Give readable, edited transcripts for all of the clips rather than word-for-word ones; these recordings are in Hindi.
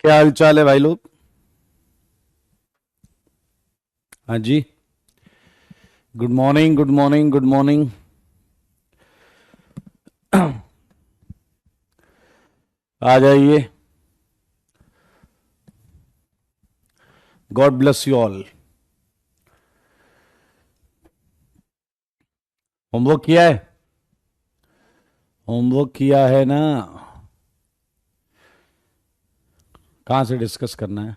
क्या हाल चाल है भाई लोग। हाँ जी। Good morning good morning good morning. आ जाइए। God bless you all. Homework किया है? होमवर्क किया है ना? कहाँ से डिस्कस करना है?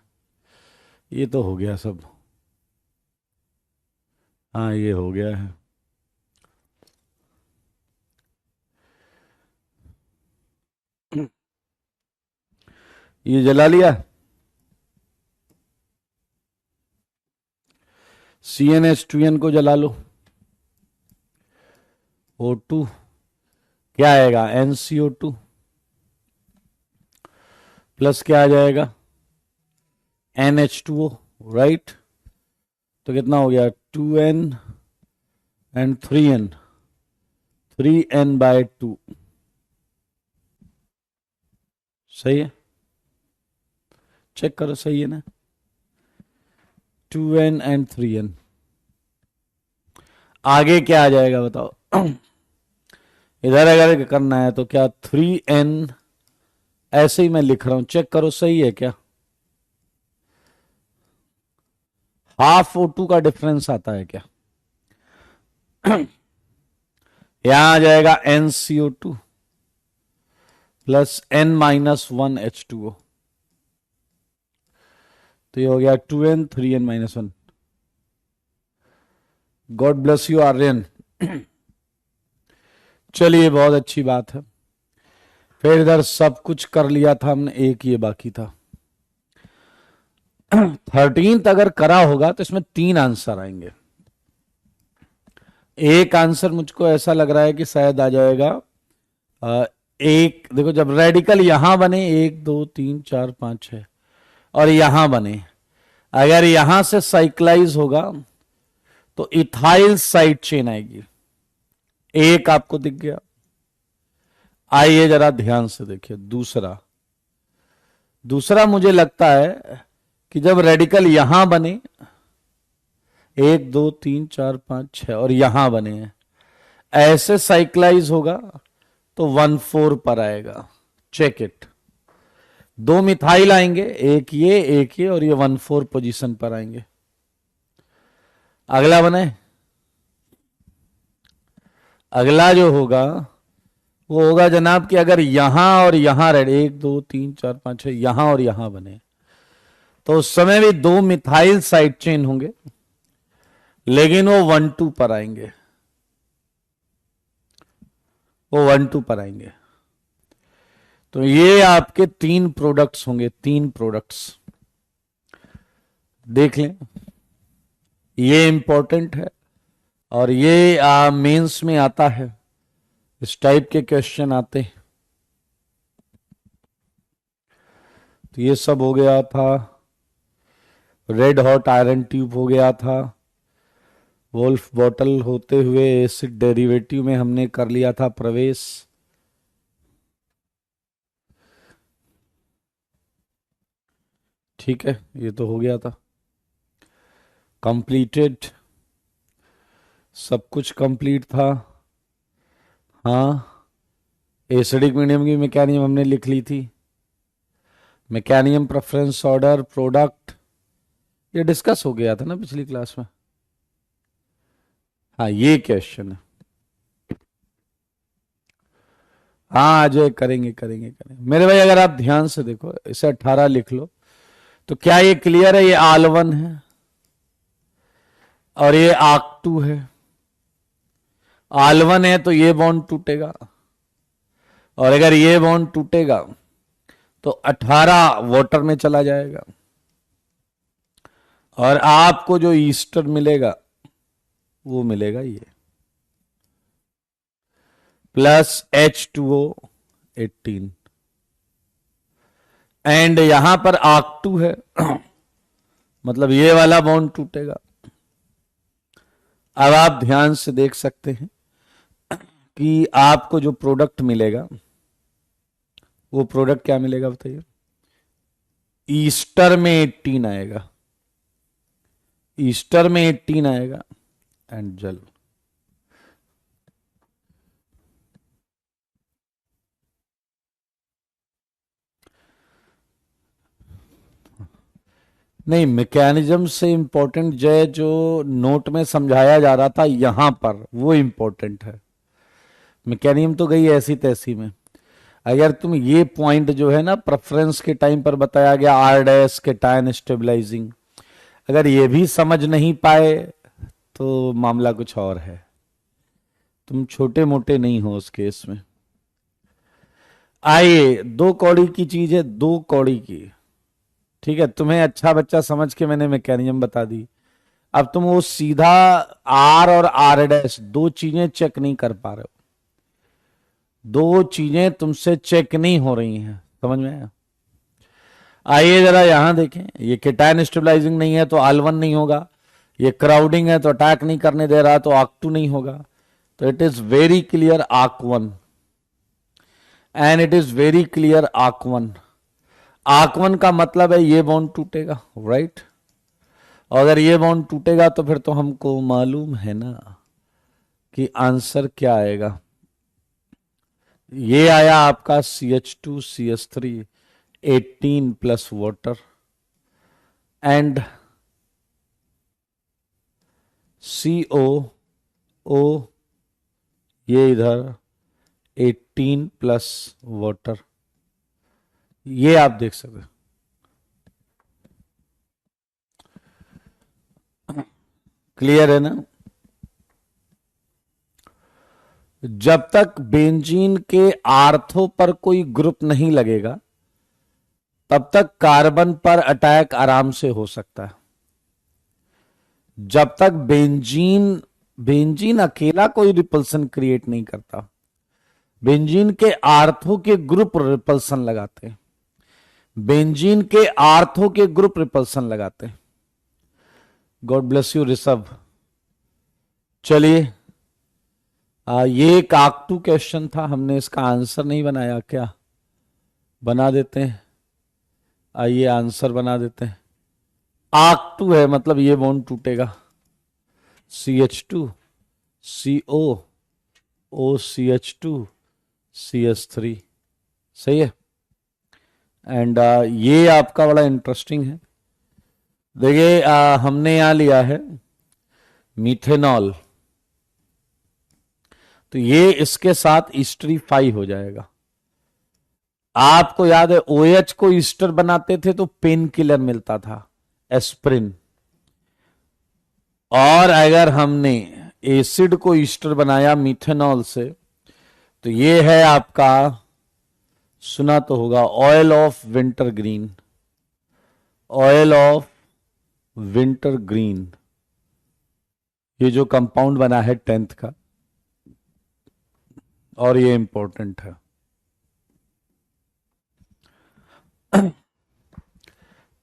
ये तो हो गया सब। हाँ, ये हो गया है। ये जला लिया। CnH2n को जला लो। O2 क्या आएगा? NCO2 प्लस क्या आ जाएगा? NH2O। राइट। तो कितना हो गया? 2n and 3n। 3n/2। सही है? चेक करो, सही है ना? 2n and 3n। आगे क्या आ जाएगा बताओ? इधर अगर करना है तो क्या 3n ऐसे ही मैं लिख रहा हूं, चेक करो सही है क्या? हाफ O2 का डिफरेंस आता है क्या? यहां आ जाएगा NCO2 प्लस N-1 H2O। तो ये हो गया 2n 3n-1। God bless you Aryan. चलिए, बहुत अच्छी बात है। फिर इधर सब कुछ कर लिया था हमने, एक ये बाकी था। 13th अगर करा होगा तो इसमें 3 आंसर आएंगे। एक आंसर मुझको ऐसा लग रहा है कि शायद आ जाएगा। एक देखो, जब रेडिकल यहां बने 1 2 3 4 5 6 और यहां बने, अगर यहां से साइक्लाइज होगा तो इथाइल साइड चेन आएगी। एक आपको दिख गया। आइए जरा ध्यान से देखिए दूसरा। दूसरा मुझे लगता है कि जब रेडिकल यहां बने 1 2 3 4 5 6 और यहां बने हैं, ऐसे साइक्लाइज होगा तो 1 4 पर आएगा। Check it. 2 मिथाइल आएंगे, एक ये और ये 1 4 पोजीशन पर आएंगे। अगला बने। अगला जो होगा वो होगा जनाब कि अगर यहां और यहां रेड 1 2 3 4 5 6 यहां और यहां बने तो उस समय भी 2 मिथाइल साइड चेन होंगे, लेकिन वो 1 2 पर आएंगे। वो 1 2 पर आएंगे। तो ये आपके 3 प्रोडक्ट्स होंगे, 3 प्रोडक्ट्स। देख लें, ये इंपॉर्टेंट है और ये मेंस में आता है। इस टाइप के क्वेश्चन आते हैं। तो ये सब हो गया था। रेड हॉट आयरन ट्यूब हो गया था। वोल्फ बॉटल होते हुए एसिड डेरिवेटिव में हमने कर लिया था प्रवेश। ठीक है, ये तो हो गया था। कंप्लीटेड। सब कुछ कंप्लीट था। हाँ, एसिडिक मीडियम की मैकेनिज्म हमने लिख ली थी। मैकेनिज्म, प्रेफरेंस ऑर्डर, प्रोडक्ट, ये डिस्कस हो गया था ना पिछली क्लास में। हाँ, ये क्वेश्चन है। हाँ अजय, करेंगे करेंगे करेंगे मेरे भाई। अगर आप ध्यान से देखो, इसे 18 लिख लो। तो क्या ये क्लियर है? ये आल1 है और ये आक2 है। आल1 है तो ये बॉन्ड टूटेगा, और अगर ये बॉन्ड टूटेगा तो 18 वाटर में चला जाएगा, और आपको जो ईस्टर मिलेगा वो मिलेगा ये प्लस H2O18। एंड यहां पर आक2 है मतलब ये वाला बॉन्ड टूटेगा। अब आप ध्यान से देख सकते हैं कि आपको जो प्रोडक्ट मिलेगा वो प्रोडक्ट क्या मिलेगा बताइए? ईस्टर में 18 आएगा, ईस्टर में 18 आएगा एंड जल। नहीं, मैकेनिज्म से इंपॉर्टेंट जय जो नोट में समझाया जा रहा था यहां पर वो इंपॉर्टेंट है। मैकेनिज्म तो गई ऐसी तैसी में। अगर तुम ये पॉइंट जो है ना प्रेफरेंस के टाइम पर बताया गया आर डैश के टाइन स्टेबलाइजिंग, अगर ये भी समझ नहीं पाए तो मामला कुछ और है। तुम छोटे मोटे नहीं हो उस केस में। आइए, 2 कौड़ी की चीज है, 2 कौड़ी की। ठीक है, तुम्हें अच्छा बच्चा समझ के मैंने मैकेनिज्म बता दी। अब तुम वो सीधा आर और आर डैश दो चीजें चेक नहीं कर पा रहे हो, दो चीजें तुमसे चेक नहीं हो रही हैं, समझ में आया? आइए जरा यहां देखें, ये केटायन स्टेबलाइजिंग नहीं है तो आल1 नहीं होगा, ये क्राउडिंग है तो अटैक नहीं करने दे रहा तो आर्क 2 नहीं होगा। तो it is very clear arc 1 and it is very clear arc 1। Arc 1 का मतलब है ये बॉन्ड टूटेगा, राइट? और अगर ये बॉन्ड टूटेगा तो फिर तो हमको मालूम है ना कि आंसर क्या आएगा। ये आया आपका CH2CH3 18 plus water and COO, ये इधर 18 प्लस वाटर, ये आप देख सकते हैं। क्लियर है ना? जब तक बेंजीन के आर्थो पर कोई ग्रुप नहीं लगेगा तब तक कार्बन पर अटैक आराम से हो सकता है। जब तक बेंजीन बेंजीन अकेला कोई रिपल्सन क्रिएट नहीं करता, बेंजीन के आर्थो के ग्रुप रिपल्सन लगाते हैं, बेंजीन के आर्थो के ग्रुप रिपल्सन लगाते हैं। God bless you Rishabh. चलिए, ये एक आर्क 2 क्वेश्चन था, हमने इसका आंसर नहीं बनाया क्या? बना देते हैं, आइए आंसर बना देते हैं। आर्क 2 है मतलब ये बॉन्ड टूटेगा, CH2 CO OCH2 CH3, सही है। एंड ये आपका बड़ा इंटरेस्टिंग है। देखिए हमने यहां लिया है मीथेनॉल, तो ये इसके साथ ईस्टरीफाई हो जाएगा। आपको याद है OH को ईस्टर बनाते थे तो पेन किलर मिलता था, एस्प्रिन। और अगर हमने एसिड को ईस्टर बनाया मीथेनॉल से तो ये है आपका, सुना तो होगा, oil of winter green, oil of winter green. ये जो कंपाउंड बना है 10th का, और ये इंपॉर्टेंट है।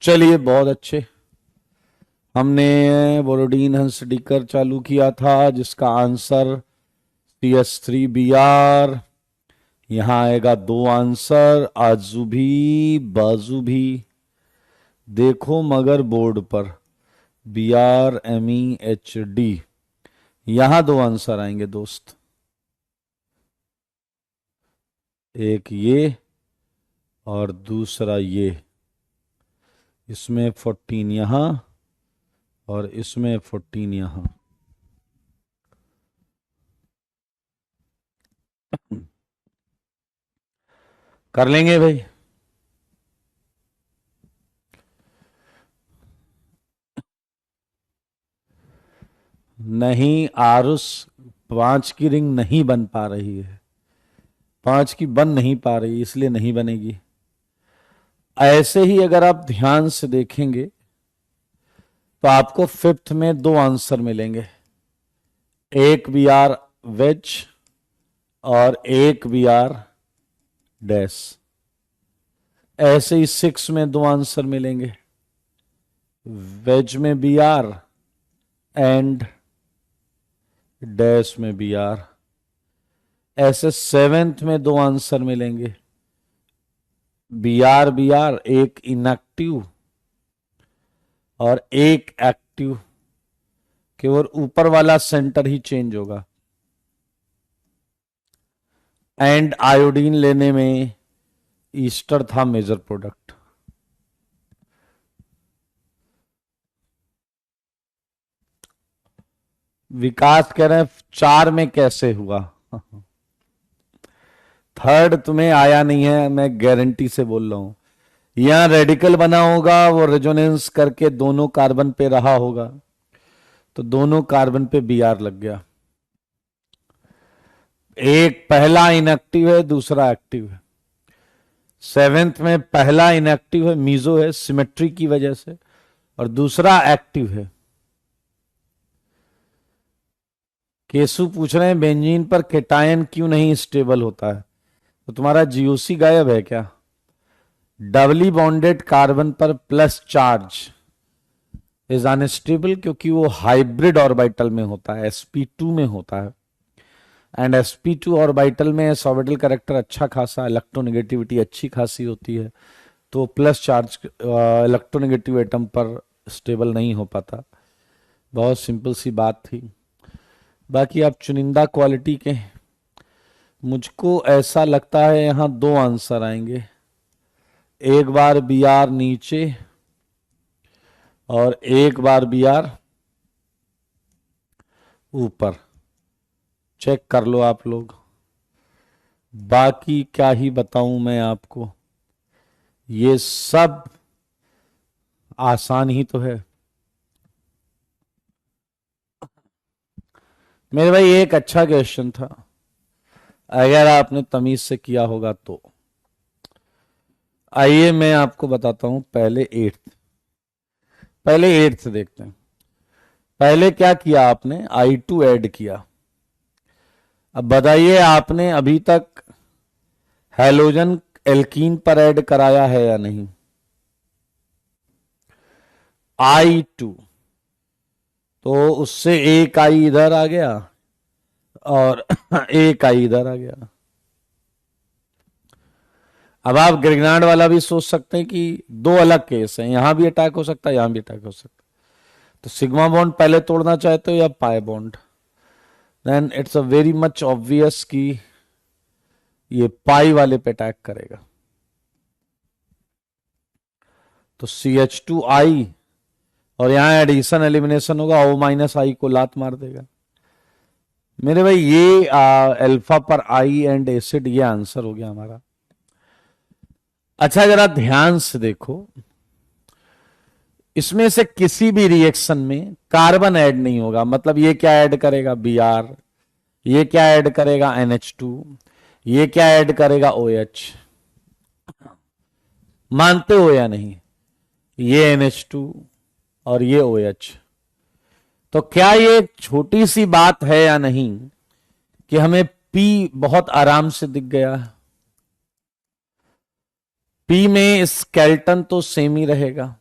चलिए बहुत अच्छे, हमने बोरोडीन हंसडीकर चालू किया था जिसका आंसर CH3Br। यहां आएगा 2 आंसर, आजू भी बाजू भी देखो मगर बोर्ड पर BrMeHD, यहां 2 आंसर आएंगे दोस्त, एक ये और दूसरा ये। इसमें 14 यहां और इसमें 14 यहां। कर लेंगे भाई। नहीं आरुष, 5 की रिंग नहीं बन पा रही है, 5 की बन नहीं पा रही, इसलिए नहीं बनेगी। ऐसे ही अगर आप ध्यान से देखेंगे तो आपको 5th में 2 आंसर मिलेंगे, एक Br वेज और एक Br डैश। ऐसे ही 6 में 2 आंसर मिलेंगे, वेज में Br एंड डैश में Br। ऐसे 7th में 2 आंसर मिलेंगे, बी आर एक इनएक्टिव और एक एक्टिव, केवल ऊपर वाला सेंटर ही चेंज होगा। एंड आयोडीन लेने में ईस्टर था मेजर प्रोडक्ट। विकास कह रहे हैं 4 में कैसे हुआ। थर्ड तुम्हें आया नहीं है, मैं गारंटी से बोल रहा हूं। यहां रेडिकल बना होगा, वो रेजोनेंस करके दोनों कार्बन पे रहा होगा, तो दोनों कार्बन पे बी आर लग गया। एक पहला इनएक्टिव है, दूसरा एक्टिव है। 7th में पहला इनएक्टिव है, मीजो है, सिमेट्री की वजह से, और दूसरा एक्टिव है। केसु पूछ रहे हैं बेंजीन पर केटायन क्यों नहीं स्टेबल होता है। तो तुम्हारा जीओसी गायब है क्या। डबली बॉन्डेड कार्बन पर प्लस चार्ज इज अनस्टेबल, क्योंकि वो हाइब्रिड ऑर्बिटल में होता है, sp2 में होता है। एंड sp2 ऑर्बिटल में ऑर्बिटल कैरेक्टर अच्छा खासा, इलेक्ट्रोनेगेटिविटी अच्छी खासी होती है, तो प्लस चार्ज इलेक्ट्रोनेगेटिव एटम पर स्टेबल नहीं हो पाता। बहुत सिंपल सी बात थी। बाकी आप चुनिंदा क्वालिटी के, मुझको ऐसा लगता है यहां 2 आंसर आएंगे। एक बार बी आर नीचे और एक बार बी आर ऊपर। चेक कर लो आप लोग। बाकी क्या ही बताऊं मैं आपको, ये सब आसान ही तो है मेरे भाई। एक अच्छा क्वेश्चन था, अगर आपने तमीज से किया होगा तो। आइए मैं आपको बताता हूं। पहले एट्थ देखते हैं। पहले क्या किया आपने, I2 ऐड किया। अब बताइए आपने अभी तक हैलोजन एल्कीन पर ऐड कराया है या नहीं। I2, तो उससे एक आई इधर आ गया और एक आई इधर आ गया। अब आप ग्रिग्नार्ड वाला भी सोच सकते हैं कि 2 अलग केस हैं, यहां भी अटैक हो सकता है, यहां भी अटैक हो सकता है। तो सिग्मा बॉन्ड पहले तोड़ना चाहते हो या pi bond, then it's a very much obvious कि ये पाई वाले पे अटैक करेगा। तो CH2I और यहां एडिशन एलिमिनेशन होगा, O-I को लात मार देगा। मेरे भाई ये अल्फा पर आई एंड एसिड, ये आंसर हो गया हमारा। अच्छा जरा ध्यान से देखो, इसमें से किसी भी रिएक्शन में कार्बन ऐड नहीं होगा। मतलब ये क्या ऐड करेगा, Br, ये क्या ऐड करेगा, NH2, ये क्या ऐड करेगा, OH। मानते हो या नहीं, ये NH2 और ये OH। तो क्या ये एक छोटी सी बात है या नहीं कि हमें P बहुत आराम से दिख गया। P में स्केलेटन तो सेम ही रहेगा।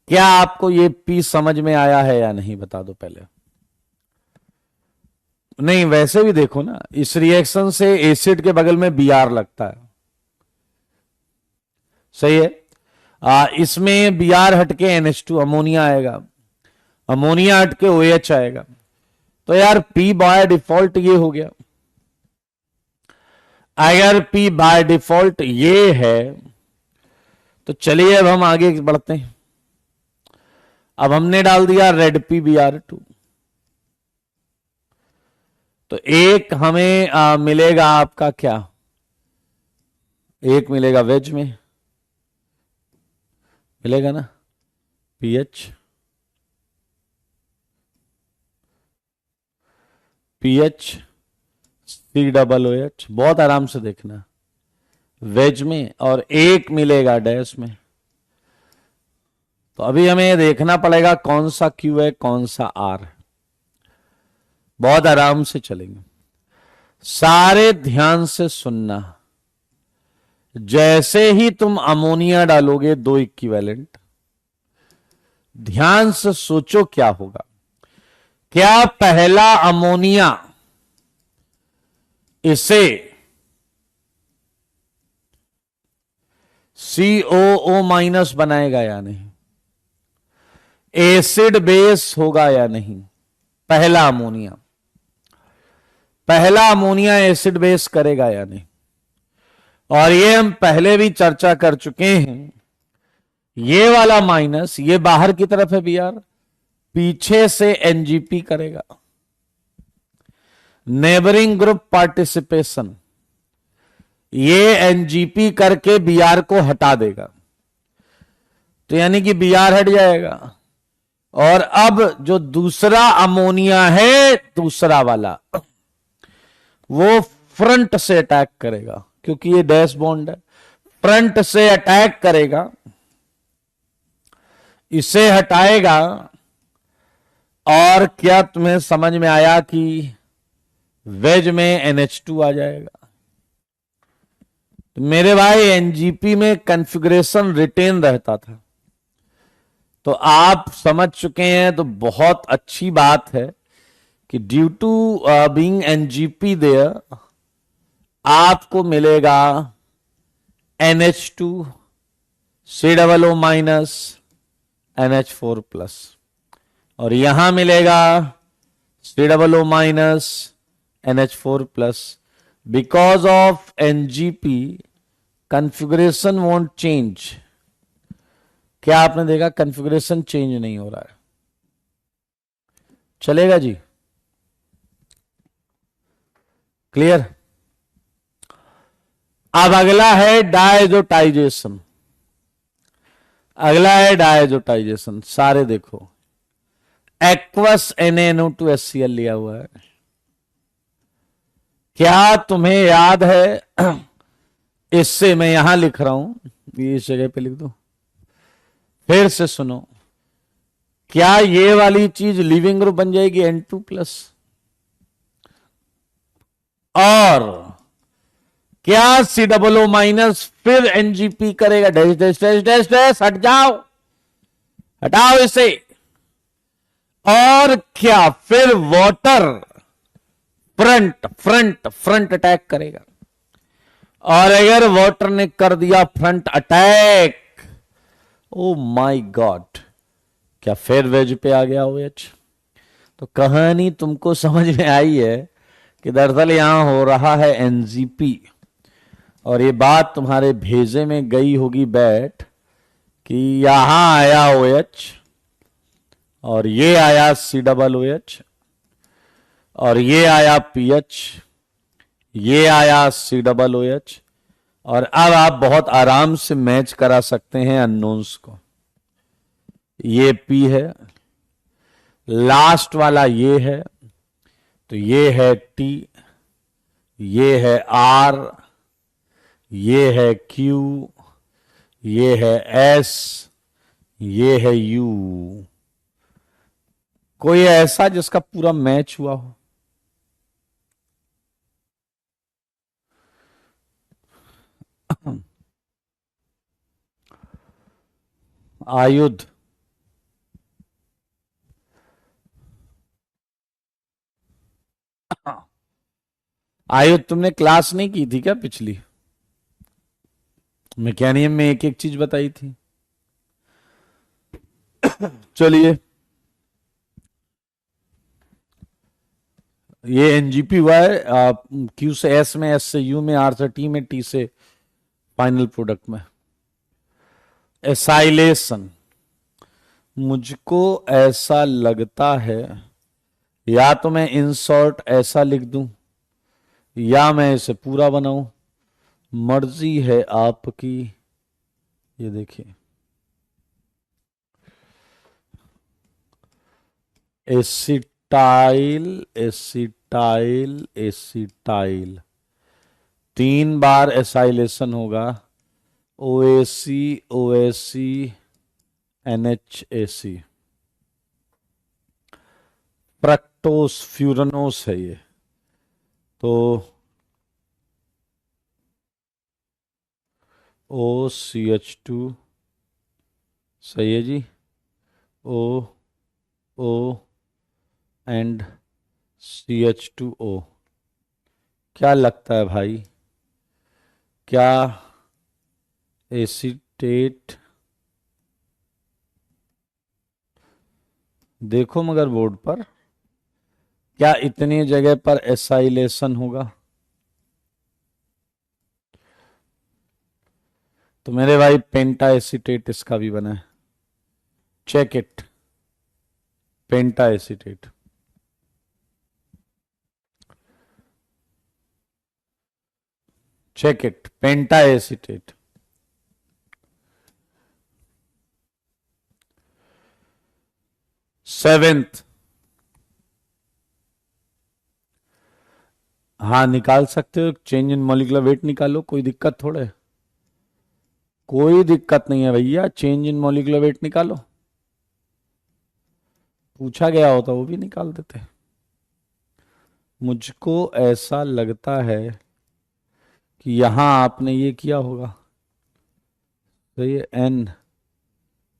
क्या आपको ये P समझ में आया है या नहीं, बता दो पहले। नहीं वैसे भी देखो ना, इस रिएक्शन से एसिड के बगल में Br लगता है, सही है। इसमें Br हटके NH2 अमोनिया आएगा, अमोनिया हटके OH आएगा। तो यार P बाय डिफॉल्ट ये हो गया। अगर P बाय डिफॉल्ट ये है तो चलिए अब हम आगे बढ़ते हैं। अब हमने डाल दिया रेड PBr2, तो एक हमें मिलेगा आपका क्या, एक मिलेगा वेज में, मिलेगा ना, पीएच COOH, बहुत आराम से देखना, वेज में, और एक मिलेगा डैश में। तो अभी हमें देखना पड़ेगा कौन सा Q है कौन सा R है। बहुत आराम से चलेंगे, सारे ध्यान से सुनना। जैसे ही तुम अमोनिया डालोगे 2 इक्विवेलेंट, ध्यान से सोचो क्या होगा। क्या पहला अमोनिया इसे COO माइनस बनाएगा या नहीं, एसिड बेस होगा या नहीं, पहला अमोनिया एसिड बेस करेगा या नहीं। और ये हम पहले भी चर्चा कर चुके हैं, ये वाला माइनस ये बाहर की तरफ है बीआर, पीछे से एनजीपी करेगा, नेबरिंग ग्रुप पार्टिसिपेशन, ये एनजीपी करके बीआर को हटा देगा, तो यानी कि बीआर हट जाएगा। और अब जो दूसरा अमोनिया है, दूसरा वाला, वो फ्रंट से अटैक करेगा, क्योंकि ये डैश बॉन्ड है, फ्रंट से अटैक करेगा, इसे हटाएगा। और क्या तुम्हें समझ में आया कि वेज में NH2 आ जाएगा। तो मेरे भाई एनजीपी में कॉन्फ़िगरेशन रिटेन रहता था, तो आप समझ चुके हैं, तो बहुत अच्छी बात है कि due to being NGP there आपको मिलेगा NH2 COO minus NH4 plus, और यहां मिलेगा COO minus NH4 plus. Because of NGP configuration won't change. क्या आपने देखा, कॉन्फ़िगरेशन चेंज नहीं हो रहा है, चलेगा जी, क्लियर। अब अगला है डायजोटाइजेशन, सारे देखो, एक्वस NaNO2HCl लिया हुआ है। क्या तुम्हें याद है, इससे मैं यहां लिख रहा हूं, ये इस जगह पे लिख दो, फिर से सुनो, क्या ये वाली चीज लिविंग ग्रुप बन जाएगी N2 प्लस, और क्या COO माइनस फिर एनजीपी करेगा, dash dash dash dash dash, हट जाओ, हटाओ इसे, और क्या फिर वाटर फ्रंट अटैक करेगा। और अगर वाटर ने कर दिया front attack, oh my God, क्या फिर वेज पे आ गया OH। तो कहानी तुमको समझ में आई है कि दरअसल यहां हो रहा है एनजीपी, और ये बात तुम्हारे भेजे में गई होगी बैठ कि यहां आया OH, और ये आया COOH, और ये आया PH, ये आया COOH, और अब आप बहुत आराम से मैच करा सकते हैं अननोन्स को। ये P है, लास्ट वाला ये है, तो ये है T, ये है R, ये है Q, ये है S, ये है U। कोई ऐसा जिसका पूरा मैच हुआ हो? आयुध, आयुध तुमने क्लास नहीं की थी क्या पिछली? मैकेनियम में एक एक चीज बताई थी। चलिए, ये एनजीपी हुआ है, क्यू से एस में, एस से यू में, आर से टी में, टी से फाइनल प्रोडक्ट में। एसाइलेशन, मुझको ऐसा लगता है या तो मैं इन शॉर्ट ऐसा लिख दूं या मैं इसे पूरा बनाऊं, मर्जी है आपकी। ये देखिए, एसिटाइल एसिटाइल एसिटाइल, 3 बार एसाइलेशन होगा, OAC OAC NHAC, प्रक्टोस फ्यूरनोस है ये। तो OCH2 सही है जी, O एंड CH2O। क्या लगता है भाई, क्या एसीटेट, देखो मगर बोर्ड पर क्या इतनी जगह पर एसाइलेशन होगा? तो मेरे भाई पेंटा एसीटेट इसका भी बना है, check it, penta acetate. Check it, penta acetate. Seventh, हाँ निकाल सकते हो, चेंज इन मॉलिक्यूलर वेट निकालो, कोई दिक्कत थोड़े, कोई दिक्कत नहीं है भैया, चेंज इन मॉलिक्यूलर वेट निकालो, पूछा गया होता वो भी निकाल देते। मुझको ऐसा लगता है कि यहां आपने ये किया होगा, तो ये एन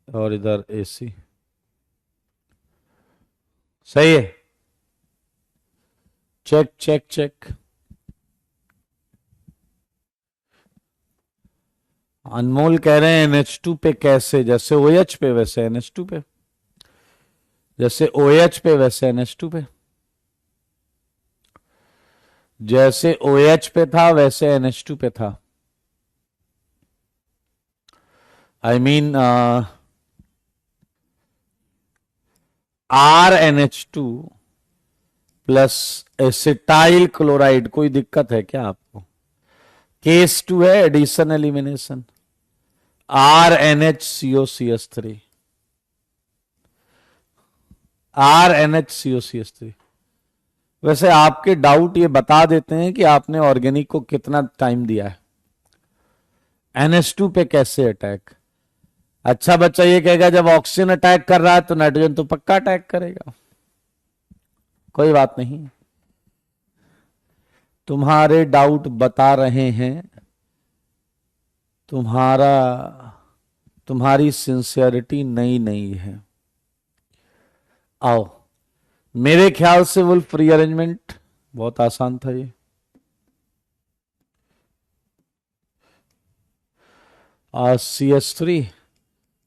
और इधर एसी, सही है, चेक चेक चेक। अनमोल कह रहे हैं NH2 पे कैसे, जैसे OH पे वैसे NH2 पे, जैसे OH पे वैसे NH2 पे, जैसे OH पे था वैसे NH2 पे था। I mean RNH2 plus acetyl chloride, कोई दिक्कत है क्या आपको? केस 2 है एडिशन एलिमिनेशन, RNHCOCH3, RNHCOCH3। वैसे आपके डाउट ये बता देते हैं कि आपने ऑर्गेनिक को कितना टाइम दिया है। NH2 पे कैसे अटैक? अच्छा बच्चा ये कहेगा जब ऑक्सीजन अटैक कर रहा है तो नाइट्रोजन तो पक्का अटैक करेगा, कोई बात नहीं, तुम्हारे डाउट बता रहे हैं, तुम्हारा तुम्हारी सिंसियरिटी नई नई है। आओ, मेरे ख्याल से वुल्फ रीअरेंजमेंट बहुत आसान था ये। CH3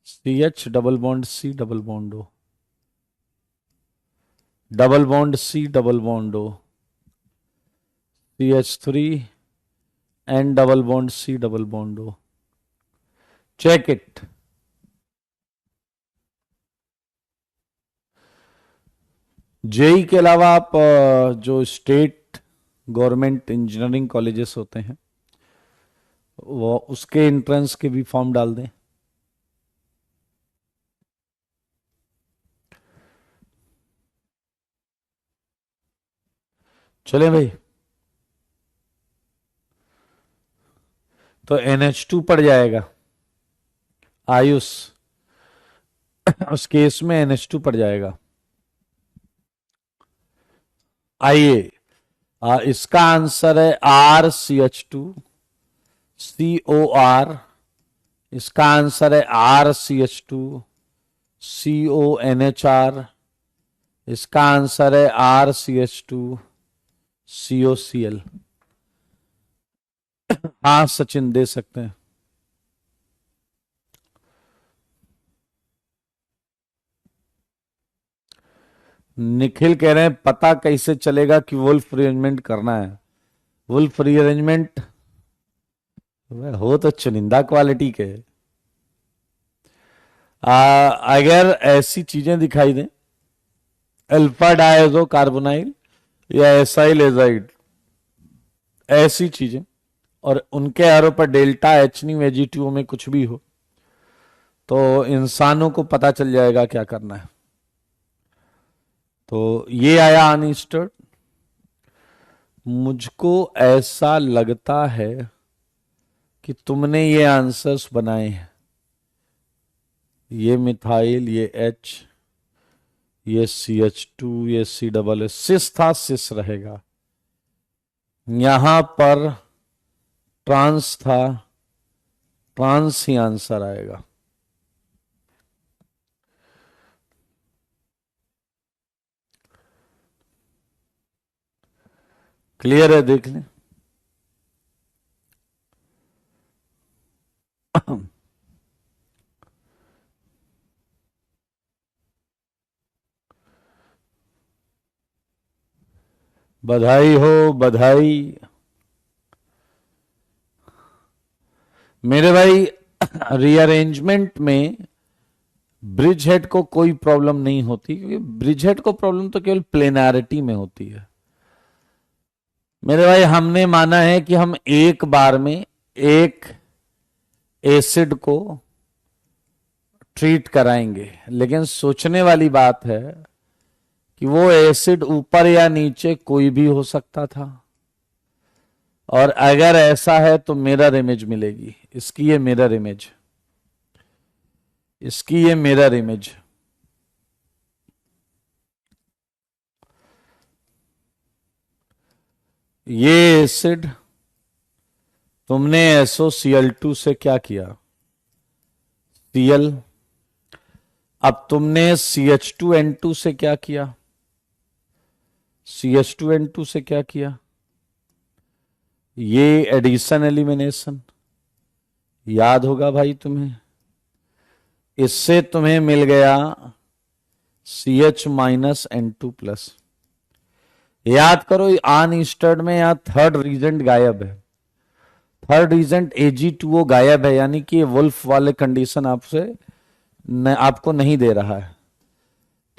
CH double bond C double bond O, double bond C double bond O, CH3 N double bond C double bond O, check it. JEE के अलावा आप जो स्टेट गवर्नमेंट इंजीनियरिंग कॉलेजेस होते हैं वो उसके एंट्रेंस के भी फॉर्म डाल दें। चले भाई, तो NH2 पड़ जाएगा, आयुष उस केस में NH2 पड़ जाएगा। आइए, इसका आंसर है RCH2COR, इसका आंसर है RCH2CONHR, इसका आंसर है RCH2COCl। हाँ सचिन दे सकते हैं। निखिल कह रहे हैं पता कैसे चलेगा कि वुल्फ रीअरेंजमेंट करना है? वुल्फ रीअरेंजमेंट हो तो चुनिंदा क्वालिटी के, अगर ऐसी चीजें दिखाई दें, अल्फा डायजो कार्बोनाइल या एसाइल एजाइड, ऐसी चीजें, और उनके आरों पर डेल्टा H नहीं Ag2O में कुछ भी हो, तो इंसानों को पता चल जाएगा क्या करना है। तो ये आया अनस्टर्ड। मुझको ऐसा लगता है कि तुमने ये आंसर्स बनाए हैं, ये मिथाइल, ये H, ये CH2, ये C डबल, सिस था, सिस रहेगा, यहां पर ट्रांस था, ट्रांस ही आंसर आएगा। क्लियर है? देख लें, बधाई हो, बधाई मेरे भाई। रीअरेंजमेंट में ब्रिज हेड को कोई प्रॉब्लम नहीं होती, क्योंकि ब्रिज हेड को प्रॉब्लम तो केवल प्लेनारिटी में होती है मेरे भाई। हमने माना है कि हम एक बार में एक एसिड को ट्रीट कराएंगे, लेकिन सोचने वाली बात है कि वो एसिड ऊपर या नीचे कोई भी हो सकता था, और अगर ऐसा है तो मिरर इमेज मिलेगी। इसकी ये मिरर इमेज, इसकी ये मिरर इमेज। ये एसिड तुमने SOCl2 से क्या किया, Cl। अब तुमने CH2N2 से क्या किया, CH2N2 से क्या किया। ये एडिशन एलिमिनेशन याद होगा भाई तुम्हें। इससे तुम्हें मिल गया CH-N2+। याद करो, अनईस्टर्ड में यहां थर्ड रीजेंट गायब है, थर्ड रीजेंट Ag2O गायब है, यानी कि वुल्फ वाले कंडीशन आपको नहीं दे रहा है।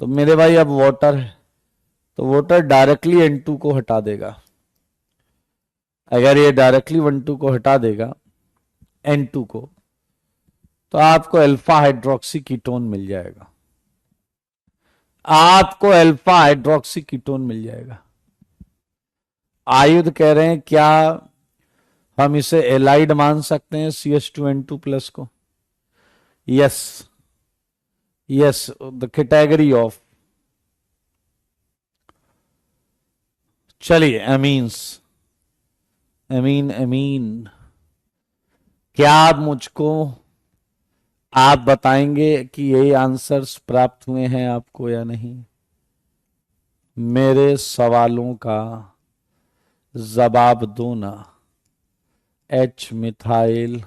तो मेरे भाई अब वाटर है, तो वाटर डायरेक्टली N2 को हटा देगा। अगर ये डायरेक्टली N2 को हटा देगा, N2 को, तो आपको अल्फा हाइड्रोक्सी कीटोन मिल जाएगा, आपको अल्फा हाइड्रोक्सी कीटोन मिल जाएगा। आयुध कह रहे हैं क्या हम इसे एलाइड मान सकते हैं CH2N2+ को। Yes, yes, the category of. चलिए अमीन्स, अमीन अमीन, क्या आप मुझको आप बताएंगे कि ये आंसर्स प्राप्त हुए हैं आपको या नहीं। मेरे सवालों का जवाब दो ना। H मिथाइल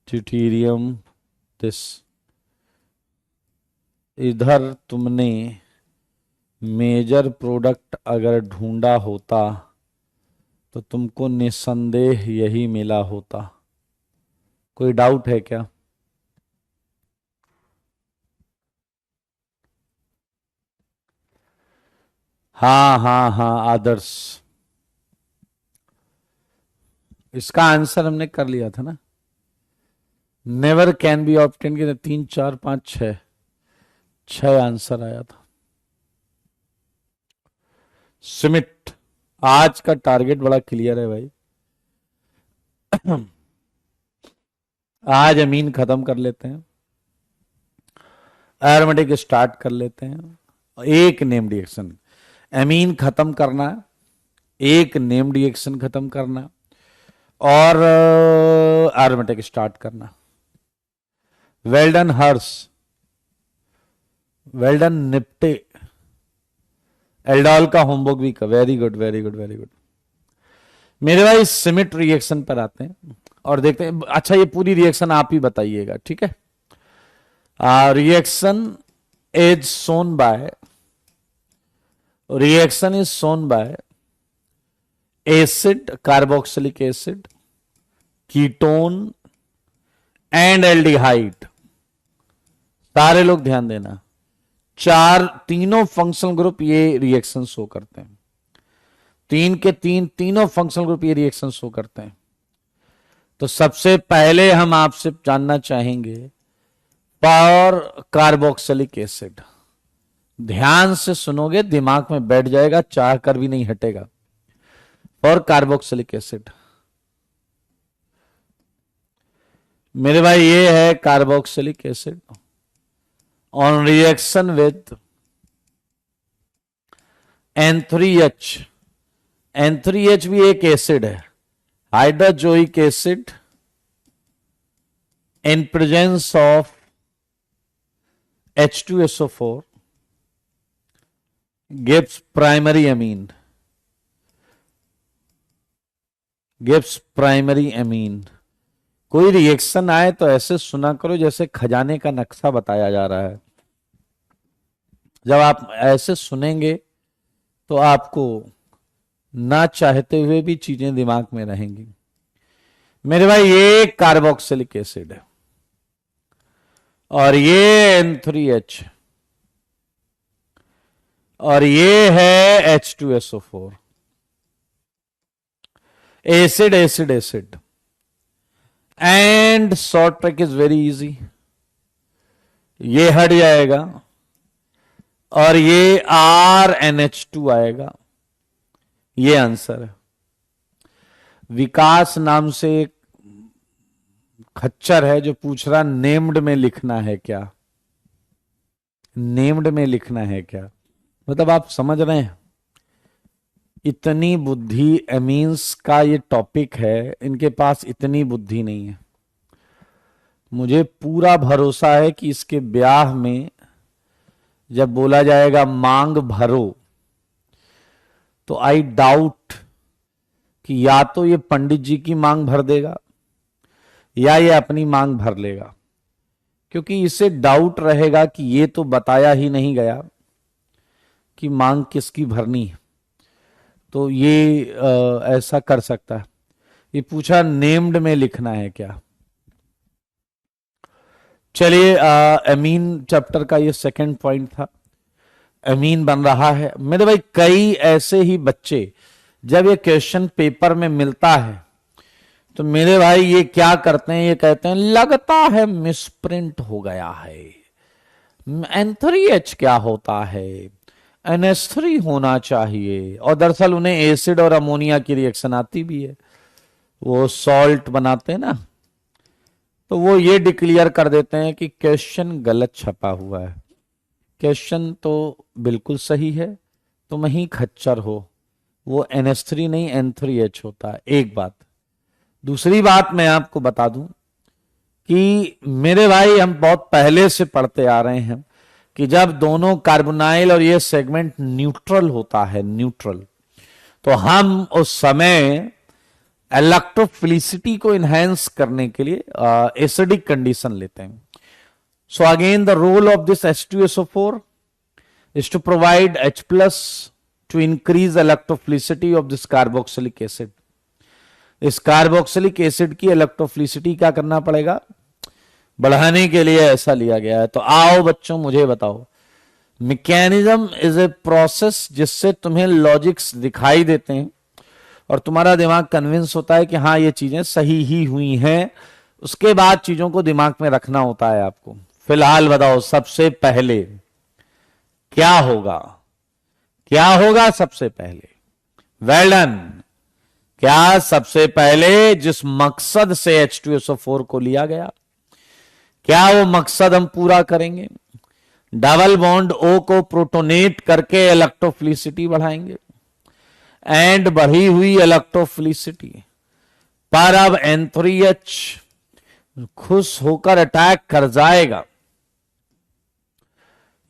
ट्यूटीरियम दिस, इधर तुमने मेजर प्रोडक्ट अगर ढूंढा होता तो तुमको निस्संदेह यही मिला होता। कोई डाउट है क्या। हाँ हाँ हाँ आदर्श, इसका आंसर हमने कर लिया था ना। नेवर कैन बी ऑब्टेन के 3 4 5 6 6 आंसर आया था। सिमिट, आज का टारगेट बड़ा क्लियर है भाई। आज अमीन खत्म कर लेते हैं, एरोमेटिक स्टार्ट कर लेते हैं। एक नेम रिएक्शन अमीन खत्म करना, एक नेम रिएक्शन खत्म करना, और एरोमेटिक स्टार्ट करना। वेल डन हर्ष, वेल डन निपटे। एल्डोल का होमवर्क भी कर, very good very good very good. मेरे भाई सिमिट रिएक्शन पर आते हैं और देखते हैं। अच्छा, ये पूरी रिएक्शन आप ही बताइएगा, ठीक है। Reaction is shown by, reaction is shown by acid, carboxylic acid, ketone and aldehyde. सारे लोग ध्यान देना, तीनों फंक्शनल ग्रुप ये रिएक्शन शो करते हैं। तीनों फंक्शनल ग्रुप ये रिएक्शन शो करते हैं। तो सबसे पहले हम आपसे जानना चाहेंगे फॉर कार्बोक्सिलिक एसिड। ध्यान से सुनोगे, दिमाग में बैठ जाएगा, चाह कर भी नहीं हटेगा। फॉर कार्बोक्सिलिक एसिड, मेरे भाई ये है carboxylic acid on reaction with N3H। N3H भी एक एसिड है, hydrazoic acid in presence of H2SO4 gives primary amine, gives primary amine। कोई रिएक्शन आए तो ऐसे सुना करो जैसे खजाने का नक्शा बताया जा रहा है। जब आप ऐसे सुनेंगे तो आपको ना चाहते हुए भी चीजें दिमाग में रहेंगी। मेरे भाई ये कार्बोक्सिलिक एसिड है और ये N3H और ये है H2SO4। Acid acid acid and short trick is very easy. ये हट जाएगा और ये RNH2 आएगा। ये आंसर है। विकास नाम से एक खच्चर है जो पूछ रहा नेम्ड में लिखना है क्या, नेम्ड में लिखना है क्या। मतलब आप समझ रहे हैं इतनी बुद्धि एमीन्स का ये टॉपिक है, इनके पास इतनी बुद्धि नहीं है। मुझे पूरा भरोसा है कि इसके ब्याह में जब बोला जाएगा मांग भरो तो आई डाउट कि या तो ये पंडित जी की मांग भर देगा या ये अपनी मांग भर लेगा, क्योंकि इसे डाउट रहेगा कि ये तो बताया ही नहीं गया कि मांग किसकी भरनी है। तो ये ऐसा कर सकता है। ये पूछा नेम्ड में लिखना है क्या। चलिए एमीन चैप्टर का ये सेकंड पॉइंट था। एमीन बन रहा है। मेरे भाई कई ऐसे ही बच्चे जब ये क्वेश्चन पेपर में मिलता है तो मेरे भाई ये क्या करते हैं, ये कहते हैं लगता है मिसप्रिंट हो गया है, N3H क्या होता है, NH3 होना चाहिए। और दरअसल उन्हें एसिड और अमोनिया की रिएक्शन आती भी है, वो सॉल्ट बनाते हैं ना, तो वो ये डिक्लेयर कर देते हैं कि क्वेश्चन गलत छपा हुआ है। क्वेश्चन तो बिल्कुल सही है, तुम ही खच्चर हो, वो NH3 नहीं N3H होता है। एक बात। दूसरी बात मैं आपको बता दूं कि मेरे भाई हम बहुत पहले से पढ़ते आ रहे हैं कि जब दोनों कार्बोनाइल और ये सेगमेंट न्यूट्रल होता है, न्यूट्रल, तो हम उस समय इलेक्ट्रोफिलिसिटी को इनहेंस करने के लिए एसिडिक कंडीशन लेते हैं। So again the role of this H2SO4 is to provide H plus to increase electrophilicity of this carboxylic acid। इस कार्बोक्सिलिक एसिड की इलेक्ट्रोफिलिसिटी क्या करना पड़ेगा, बढ़ाने के लिए ऐसा लिया गया है। तो आओ बच्चों मुझे बताओ, मैकेनिज्म इज ए प्रोसेस जिससे तुम्हें लॉजिक्स दिखाई देते हैं और तुम्हारा दिमाग कन्विंस होता है कि हाँ ये चीजें सही ही हुई हैं। उसके बाद चीजों को दिमाग में रखना होता है आपको। फिलहाल बताओ सबसे पहले क्या होगा, क्या होगा सबसे पहले। Well done. क्या सबसे पहले जिस मकसद से H2SO4 को लिया गया, क्या वो मकसद हम पूरा करेंगे। डबल बॉन्ड O को प्रोटोनेट करके इलेक्ट्रोफिलिसिटी बढ़ाएंगे एंड बढ़ी हुई इलेक्ट्रोफिलिसिटी पर अब N3H खुश होकर अटैक कर जाएगा।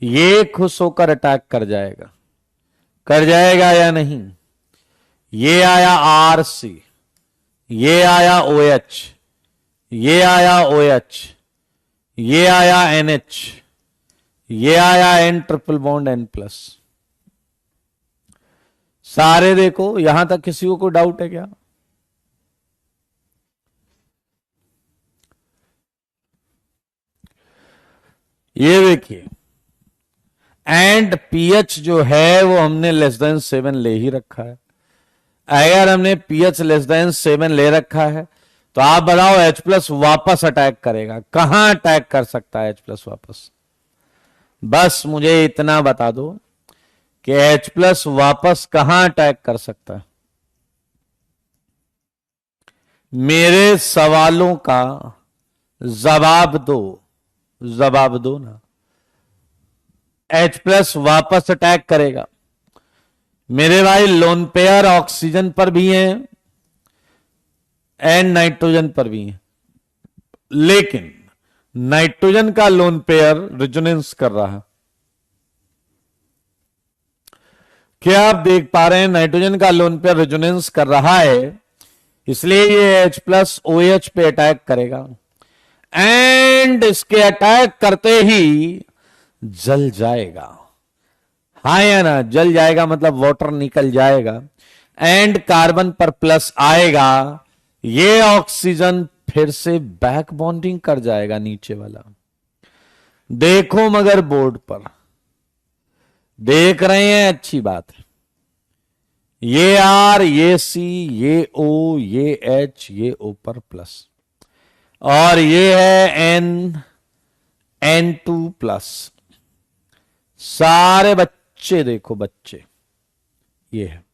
ये खुश होकर अटैक कर जाएगा, कर जाएगा या नहीं। ये आया RC, ये आया OH, ये आया OH, ये आया NH, ये आया N triple bond N plus. सारे देखो, यहां तक किसी को डाउट है क्या। ये देखिए एंड pH जो है वो हमने लेस देन 7 ले ही रखा है। अगर हमने pH लेस देन 7 ले रखा है तो आप बताओ H प्लस वापस अटैक करेगा। कहां अटैक कर सकता है H प्लस वापस। बस मुझे इतना बता दो कि H प्लस वापस कहां अटैक कर सकता है। मेरे सवालों का जवाब दो, जवाब दो ना। H प्लस वापस अटैक करेगा मेरे भाई लोन पेयर ऑक्सीजन पर भी है एंड नाइट्रोजन पर भी है, लेकिन नाइट्रोजन का लोन पेयर रेजोनेंस कर रहा है। क्या आप देख पा रहे हैं नाइट्रोजन का लोन पेयर रेजोनेंस कर रहा है, इसलिए ये H प्लस OH पे अटैक करेगा एंड इसके अटैक करते ही जल जाएगा। हाँ या ना, जल जाएगा मतलब वाटर निकल जाएगा एंड कार्बन पर प्लस आएगा। ये ऑक्सीजन फिर से बैक बॉन्डिंग कर जाएगा नीचे वाला। देखो मगर बोर्ड पर देख रहे हैं, अच्छी बात है। ये R, ये C, ये O, ये H, ये O पर प्लस और ये है N2 प्लस। सारे बच्चे देखो, बच्चे ये है।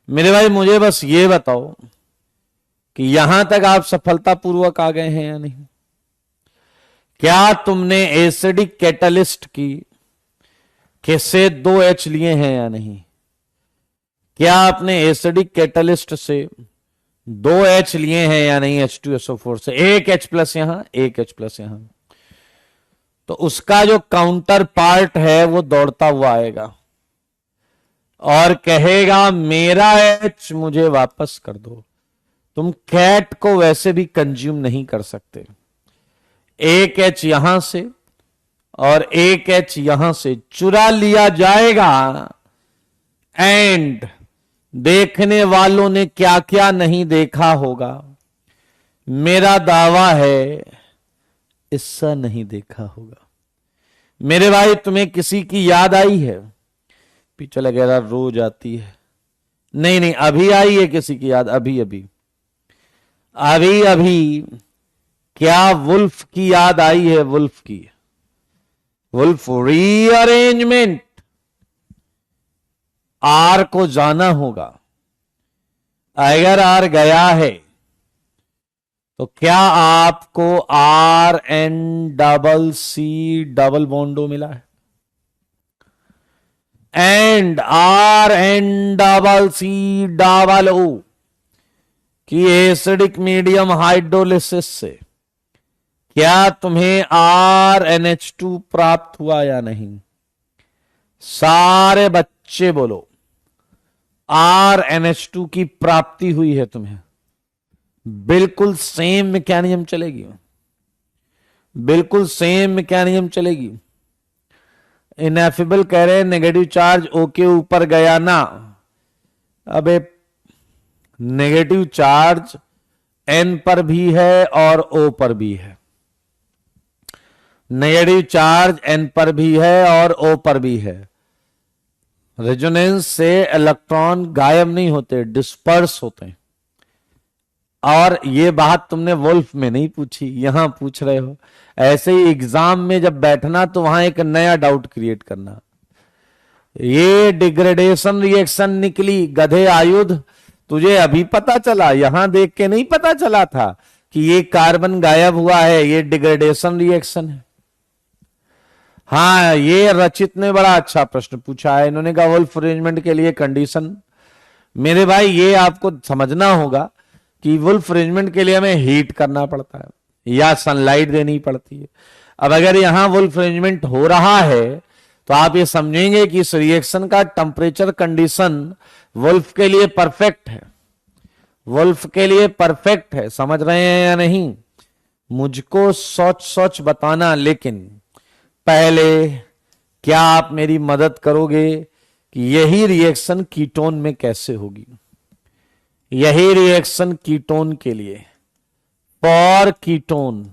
मेरे भाई मुझे बस ये बताओ कि यहां तक आप सफलतापूर्वक आ गए हैं या नहीं? क्या तुमने एसिडिक कैटलिस्ट के से 2H लिए हैं या नहीं? क्या आपने एसिडिक कैटलिस्ट से 2H लिए हैं या नहीं? H2SO4 से एक H प्लस यहां, एक H प्लस यहां, तो उसका जो काउंटर पार्ट है वो दौड़ता हुआ आएगा और कहेगा मेरा H मुझे वापस कर दो। तुम कैट को वैसे भी कंज्यूम नहीं कर सकते। एक H यहां से और एक H यहां से चुरा लिया जाएगा एंड देखने वालों ने क्या क्या नहीं देखा होगा। मेरा दावा है इससा नहीं देखा होगा। मेरे भाई तुम्हें किसी की याद आई है? पीछे लगेगा रोज आती है। नहीं नहीं, अभी आई है किसी की याद? अभी अभी अभी अभी क्या वुल्फ की याद आई है? वुल्फ की, वुल्फ रीअरेंजमेंट। आर को जाना होगा। अगर आर गया है तो क्या आपको RN+C डबल बॉन्डो मिला है? एंड RN+C डबल O की एसिडिक मीडियम हाइड्रोलिसिस से क्या तुम्हें RNH2 प्राप्त हुआ या नहीं? सारे बच्चे बोलो, RNH2 की प्राप्ति हुई है तुम्हें। बिल्कुल सेम मैकेनिज्म चलेगी, बिल्कुल सेम मैकेनिज्म चलेगी। इनएफिबल कह रहे नेगेटिव चार्ज O के ऊपर गया ना। अबे नेगेटिव चार्ज N पर भी है और O पर भी है। नेगेटिव चार्ज N पर भी है और O पर भी है। रेजोनेंस से इलेक्ट्रॉन गायब नहीं होते, डिस्पर्स होते हैं। और ये बात तुमने वुल्फ में नहीं पूछी, यहां पूछ रहे हो। ऐसे ही एग्जाम में जब बैठना तो वहां एक नया डाउट क्रिएट करना। ये डिग्रेडेशन रिएक्शन निकली गधे आयुध, तुझे अभी पता चला? यहां देख के नहीं पता चला था कि ये कार्बन गायब हुआ है, ये डिग्रेडेशन रिएक्शन है। हाँ, ये रचित ने बड़ा अच्छा प्रश्न पूछा है। इन्होंने कहा वुल्फ अरेंजमेंट के लिए कंडीशन। मेरे भाई ये आपको समझना होगा कि वुल्फ अरेंजमेंट के लिए हमें हीट करना पड़ता है या सनलाइट देनी पड़ती है। अब अगर यहां वुल्फ अरेंजमेंट हो रहा है तो आप ये समझेंगे कि इस रिएक्शन का टेम्परेचर कंडीशन वुल्फ के लिए परफेक्ट है, वुल्फ के लिए परफेक्ट है। समझ रहे हैं या नहीं? मुझको सोच सोच बताना, लेकिन पहले क्या आप मेरी मदद करोगे कि यही रिएक्शन कीटोन में कैसे होगी? यही रिएक्शन कीटोन के लिए, फॉर कीटोन।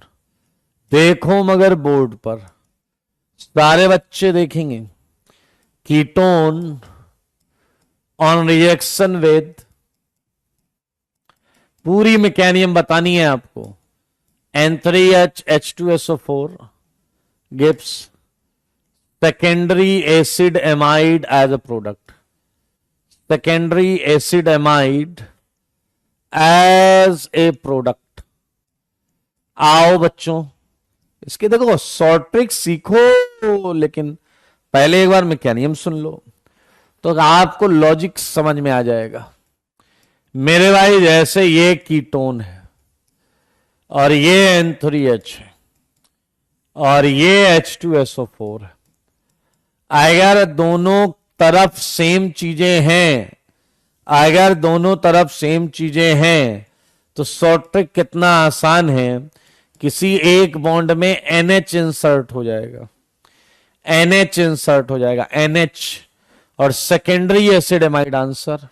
देखो मगर बोर्ड पर सारे बच्चे देखेंगे कीटोन ऑन रिएक्शन विद, पूरी मैकेनिज्म बतानी है आपको। N3H H2SO4 gives secondary acid amide as a product, secondary acid amide as a product। आओ बच्चों, इसके देखो शॉर्ट ट्रिक सीखो, लेकिन पहले एक बार मैकेनिज्म सुन लो तो आपको लॉजिक समझ में आ जाएगा। मेरे भाई जैसे ये कीटोन है और ये N3H है और ये H2SO4 है। अगर दोनों तरफ सेम चीजें हैं, अगर दोनों तरफ सेम चीजें हैं तो शॉर्ट ट्रिक कितना आसान है, किसी एक बॉन्ड में NH इंसर्ट हो जाएगा, NH इंसर्ट हो जाएगा, NH, और सेकेंडरी एसिड एमाइड आंसर।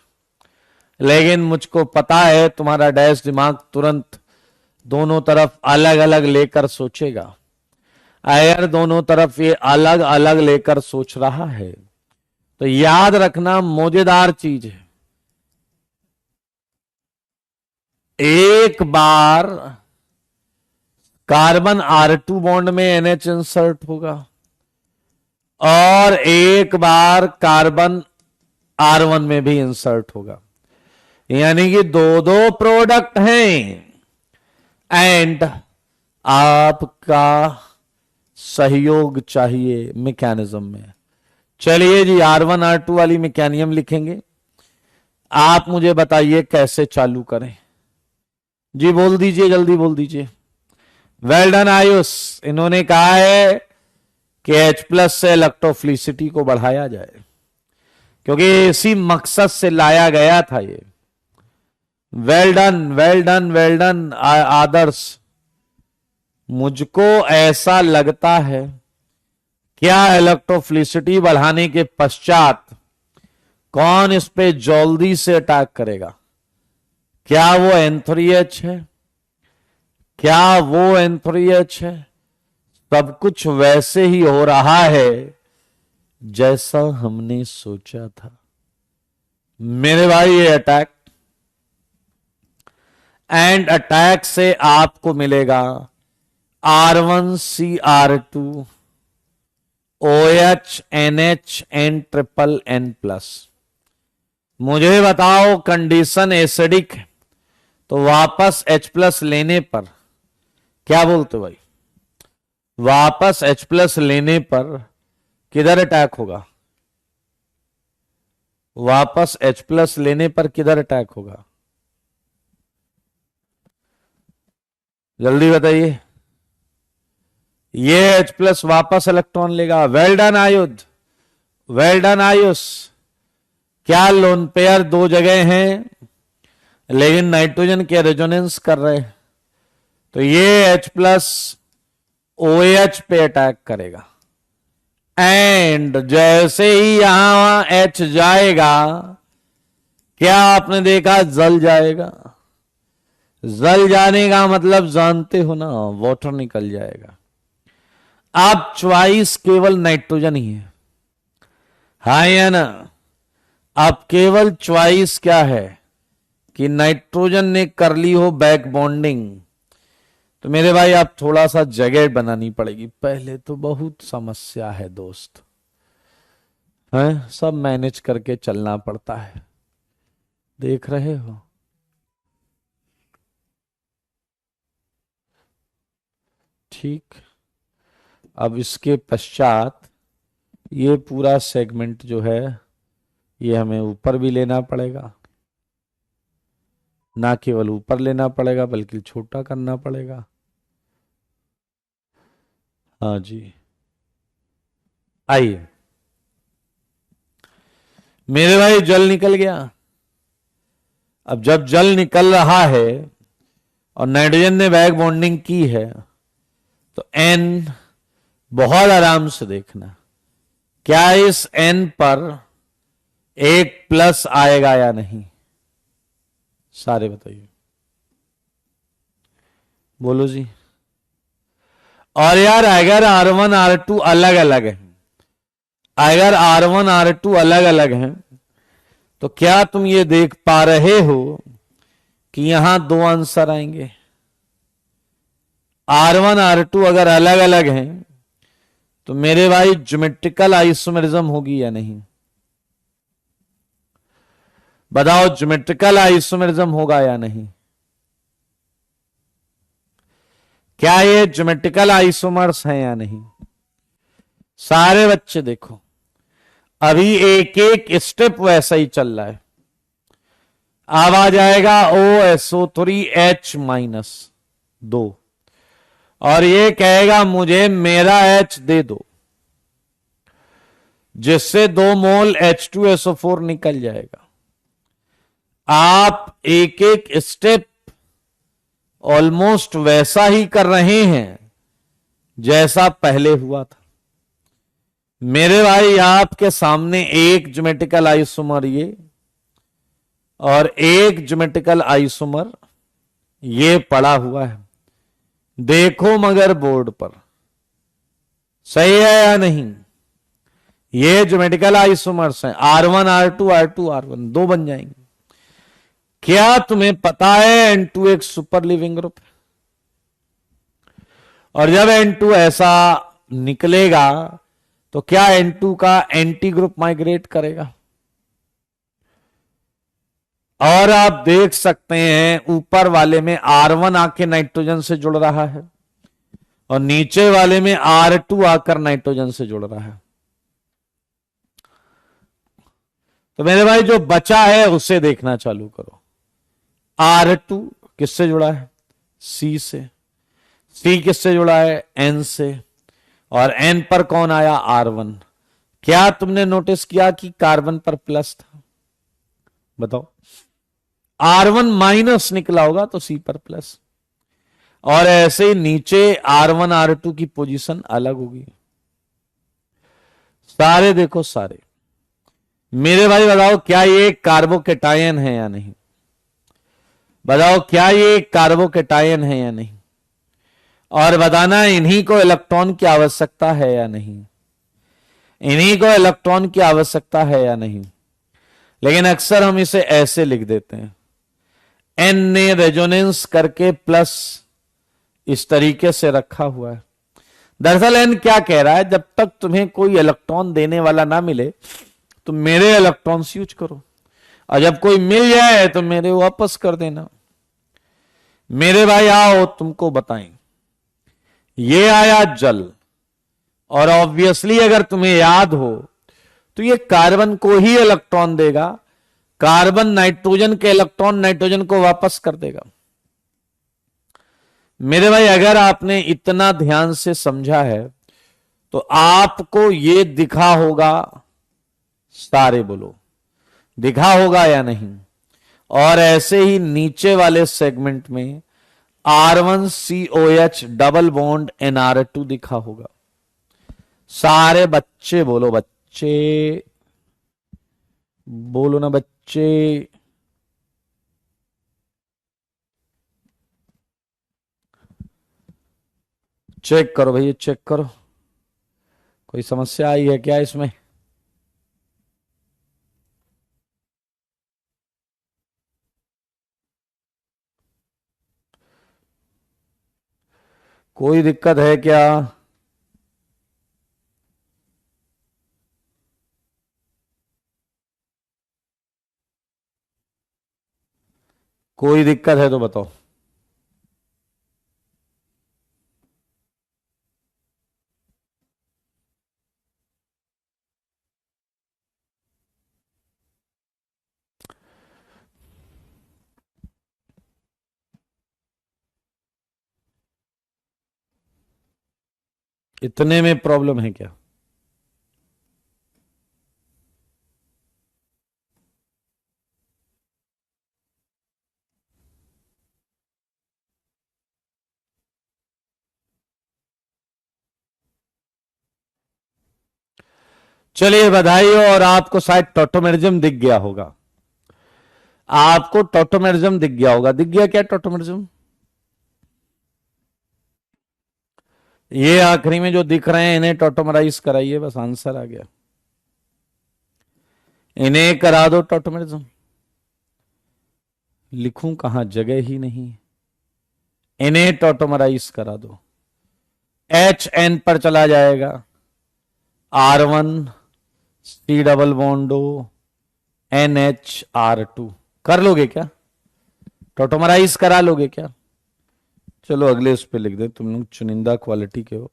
लेकिन मुझको पता है तुम्हारा डैश दिमाग तुरंत दोनों तरफ अलग अलग लेकर सोचेगा। अगर दोनों तरफ ये अलग अलग लेकर सोच रहा है तो याद रखना मौजेदार चीज है, एक बार कार्बन R2 बॉन्ड में NH इंसर्ट होगा और एक बार कार्बन R1 में भी इंसर्ट होगा, यानी कि दो दो प्रोडक्ट हैं एंड आपका सहयोग चाहिए मैकेनिज्म में। चलिए जी, R1 R2 वाली मैकेनिज्म लिखेंगे। आप मुझे बताइए कैसे चालू करें जी, बोल दीजिए, जल्दी बोल दीजिए। Well done Ayush. इन्होंने कहा है कि H+ से इलेक्ट्रोफिलिसिटी को बढ़ाया जाए, क्योंकि इसी मकसद से लाया गया था ये। Well done, well done, well done Adarsh. मुझको ऐसा लगता है क्या इलेक्ट्रोफिलिसिटी बढ़ाने के पश्चात कौन इस पे जल्दी से अटैक करेगा? क्या वो N3H है? क्या वो N3H है? सब कुछ वैसे ही हो रहा है जैसा हमने सोचा था मेरे भाई। ये अटैक एंड अटैक से आपको मिलेगा R1CR2 OH NH N+N+। मुझे बताओ, कंडीशन एसिडिक है तो वापस H+ लेने पर क्या बोलते भाई? वापस H+ लेने पर किधर अटैक होगा? वापस H+ लेने पर किधर अटैक होगा? जल्दी बताइए। ये H+ वापस इलेक्ट्रॉन लेगा। वेल डन आयुध, वेल डन आयुष। क्या लोन पेयर दो जगह हैं लेकिन नाइट्रोजन के रेजोनेंस कर रहे हैं, तो ये H+ OH पे अटैक करेगा एंड जैसे ही यहां H जाएगा, क्या आपने देखा? जल जाएगा। जल जाने का मतलब जानते हो ना, वाटर निकल जाएगा। अब च्वाइस केवल नाइट्रोजन ही है, हाँ या ना? अब केवल च्वाइस क्या है कि नाइट्रोजन ने कर ली हो बैक बॉन्डिंग, तो मेरे भाई आप थोड़ा सा जगह बनानी पड़ेगी। पहले तो बहुत समस्या है दोस्त, है सब मैनेज करके चलना पड़ता है, देख रहे हो। ठीक, अब इसके पश्चात ये पूरा सेगमेंट जो है ये हमें ऊपर भी लेना पड़ेगा, ना केवल ऊपर लेना पड़ेगा बल्कि छोटा करना पड़ेगा। हाँ जी, आइए मेरे भाई, जल निकल गया। अब जब जल निकल रहा है और नाइट्रोजन ने बैक बॉन्डिंग की है तो N, बहुत आराम से देखना, क्या इस N पर एक प्लस आएगा या नहीं? सारे बताइए, बोलो जी। और यार अगर R1 R2 अलग अलग है, अगर R1 R2 अलग अलग हैं तो क्या तुम ये देख पा रहे हो कि यहां दो आंसर आएंगे? R1 R2 अगर अलग अलग हैं तो मेरे भाई ज्योमेट्रिकल आइसोमेरिज्म होगी या नहीं? बताओ, ज्योमेट्रिकल आइसोमेरिज्म होगा या नहीं? क्या ये ज्योमेट्रिकल आइसोमर्स हैं या नहीं? सारे बच्चे देखो, अभी एक एक स्टेप वैसा ही चल रहा है। अब आ जाएगा OSO3H-2 और ये कहेगा मुझे मेरा H दे दो, जिससे 2 मोल H2SO4 निकल जाएगा। आप एक एक स्टेप ऑलमोस्ट वैसा ही कर रहे हैं जैसा पहले हुआ था। मेरे भाई आपके सामने एक ज्योमेट्रिकल आइसोमर ये और एक ज्योमेट्रिकल आइसोमर ये पड़ा हुआ है। देखो मगर बोर्ड पर सही है या नहीं। ये ज्योमेट्रिकल आइसोमर्स हैं, R1 R2 R2 R1 दो बन जाएंगे। क्या तुम्हें पता है N2 एक सुपर लिविंग ग्रुप है? और जब N2 ऐसा निकलेगा तो क्या N2 का एंटी ग्रुप माइग्रेट करेगा? और आप देख सकते हैं ऊपर वाले में R1 आके नाइट्रोजन से जुड़ रहा है और नीचे वाले में R2 आकर नाइट्रोजन से जुड़ रहा है। तो मेरे भाई जो बचा है उसे देखना चालू करो। R2 किससे जुड़ा है? C से। C किससे जुड़ा है? N से। और N पर कौन आया? R1। क्या तुमने नोटिस किया कि कार्बन पर प्लस था? बताओ। R1 माइनस निकला होगा तो C पर प्लस, और ऐसे नीचे R1 R2 की पोजीशन अलग होगी। सारे देखो सारे। मेरे भाई बताओ क्या ये कार्बोकेटायन है या नहीं? बताओ क्या ये कार्बोकेटायन है या नहीं? और बताना इन्हीं को इलेक्ट्रॉन की आवश्यकता है या नहीं? इन्हीं को इलेक्ट्रॉन की आवश्यकता है या नहीं? लेकिन अक्सर हम इसे ऐसे लिख देते हैं, N ने रेजोनेंस करके प्लस इस तरीके से रखा हुआ है। दरअसल N क्या कह रहा है, जब तक तुम्हें कोई इलेक्ट्रॉन देने वाला ना मिले तो मेरे इलेक्ट्रॉन्स यूज करो, और जब कोई मिल जाए तो मेरे वापस कर देना। मेरे भाई आओ तुमको बताएं, ये आया जल, और ऑब्वियसली अगर तुम्हें याद हो तो ये कार्बन को ही इलेक्ट्रॉन देगा, कार्बन नाइट्रोजन के इलेक्ट्रॉन नाइट्रोजन को वापस कर देगा। मेरे भाई अगर आपने इतना ध्यान से समझा है तो आपको ये दिखा होगा, सारे बोलो, दिखा होगा या नहीं? और ऐसे ही नीचे वाले सेगमेंट में R1COH डबल बॉन्ड NR2 दिखा होगा। सारे बच्चे बोलो, बच्चे बोलो ना बच्चे। चेक करो भैया, चेक करो, कोई समस्या आई है क्या इसमें? कोई दिक्कत है क्या? कोई दिक्कत है तो बताओ। इतने में प्रॉब्लम है क्या? चलिए बधाई हो, और आपको शायद टॉटोमेरिज्म दिख गया होगा। आपको टॉटोमेरिज्म दिख गया होगा। दिख गया क्या टॉटोमेरिज्म? ये आखिरी में जो दिख रहे हैं इन्हें टॉटोमराइज कराइए, बस आंसर आ गया। इन्हें करा दो टॉटोमेरिज्म। लिखूं कहां, जगह ही नहीं। इन्हें टॉटोमराइज करा दो। HN पर चला जाएगा, R1C डबल बॉन्डो NHR2। कर लोगे क्या? टॉटोमराइज करा लोगे क्या? चलो अगले उस पे लिख दे, तुम लोग चुनिंदा क्वालिटी के हो।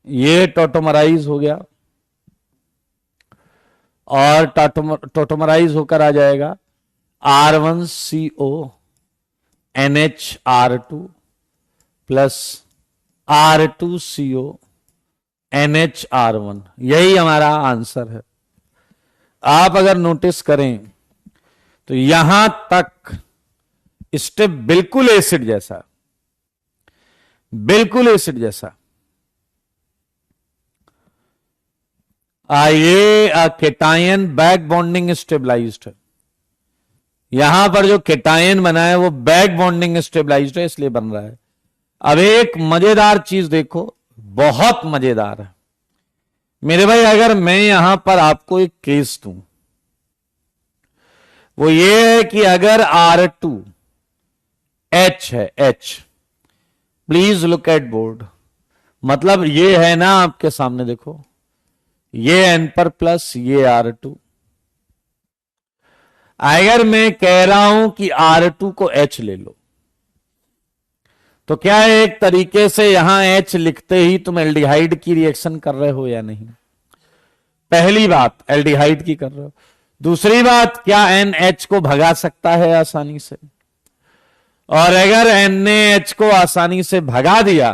ये टॉटोमराइज हो गया, और टॉटोमराइज होकर आ जाएगा R1CO NHR2 plus R2CO NHR1। यही हमारा आंसर है। आप अगर नोटिस करें तो यहां तक स्टेप बिल्कुल एसिड जैसा, बिल्कुल एसिड जैसा। ये केटायन बैक बॉन्डिंग स्टेबलाइज्ड है। यहां पर जो केटायन बना है वो बैक बॉन्डिंग स्टेबलाइज्ड है, इसलिए बन रहा है। अब एक मजेदार चीज देखो, बहुत मजेदार है मेरे भाई। अगर मैं यहां पर आपको एक केस दूं, वो ये है कि अगर R2 H है, H, please look at board, मतलब ये है ना आपके सामने, देखो ये N पर प्लस, ये R2। अगर मैं कह रहा हूं कि R2 को H ले लो, तो क्या एक तरीके से यहां H लिखते ही तुम एल्डिहाइड की रिएक्शन कर रहे हो या नहीं? पहली बात, एल्डिहाइड की कर रहे हो। दूसरी बात, क्या NH को भगा सकता है आसानी से? और अगर N ने H को आसानी से भगा दिया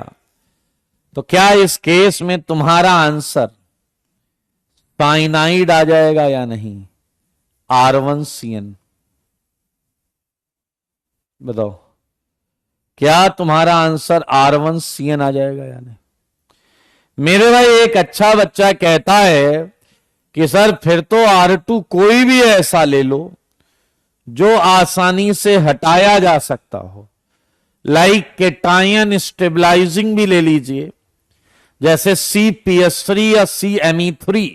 तो क्या इस केस में तुम्हारा आंसर साइनाइड आ जाएगा या नहीं? R1CN, बताओ, क्या तुम्हारा आंसर R1CN आ जाएगा या नहीं? मेरे भाई एक अच्छा बच्चा कहता है कि सर फिर तो R2 कोई भी ऐसा ले लो जो आसानी से हटाया जा सकता हो, लाइक केटायन स्टेबलाइजिंग भी ले लीजिए, जैसे CPS3 या CMe3,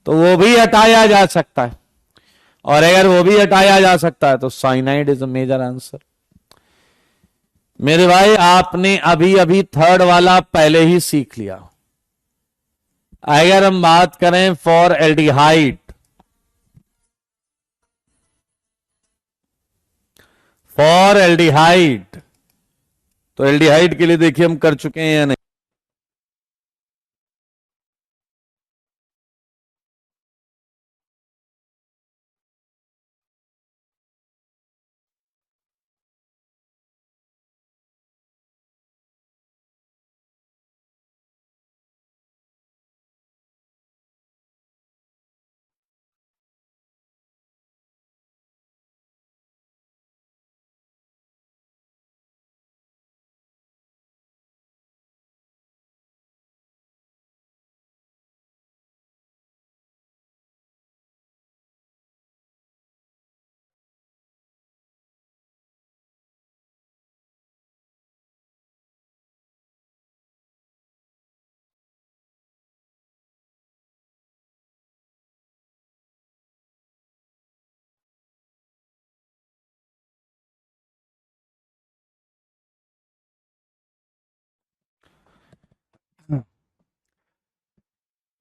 तो वो भी हटाया जा सकता है। और अगर वो भी हटाया जा सकता है तो cyanide is a major answer. मेरे भाई आपने अभी अभी थर्ड वाला पहले ही सीख लिया। अगर हम बात करें फॉर एल्डिहाइड, फॉर एल्डिहाइड, तो एल्डिहाइड के लिए देखिए हम कर चुके हैं या नहीं?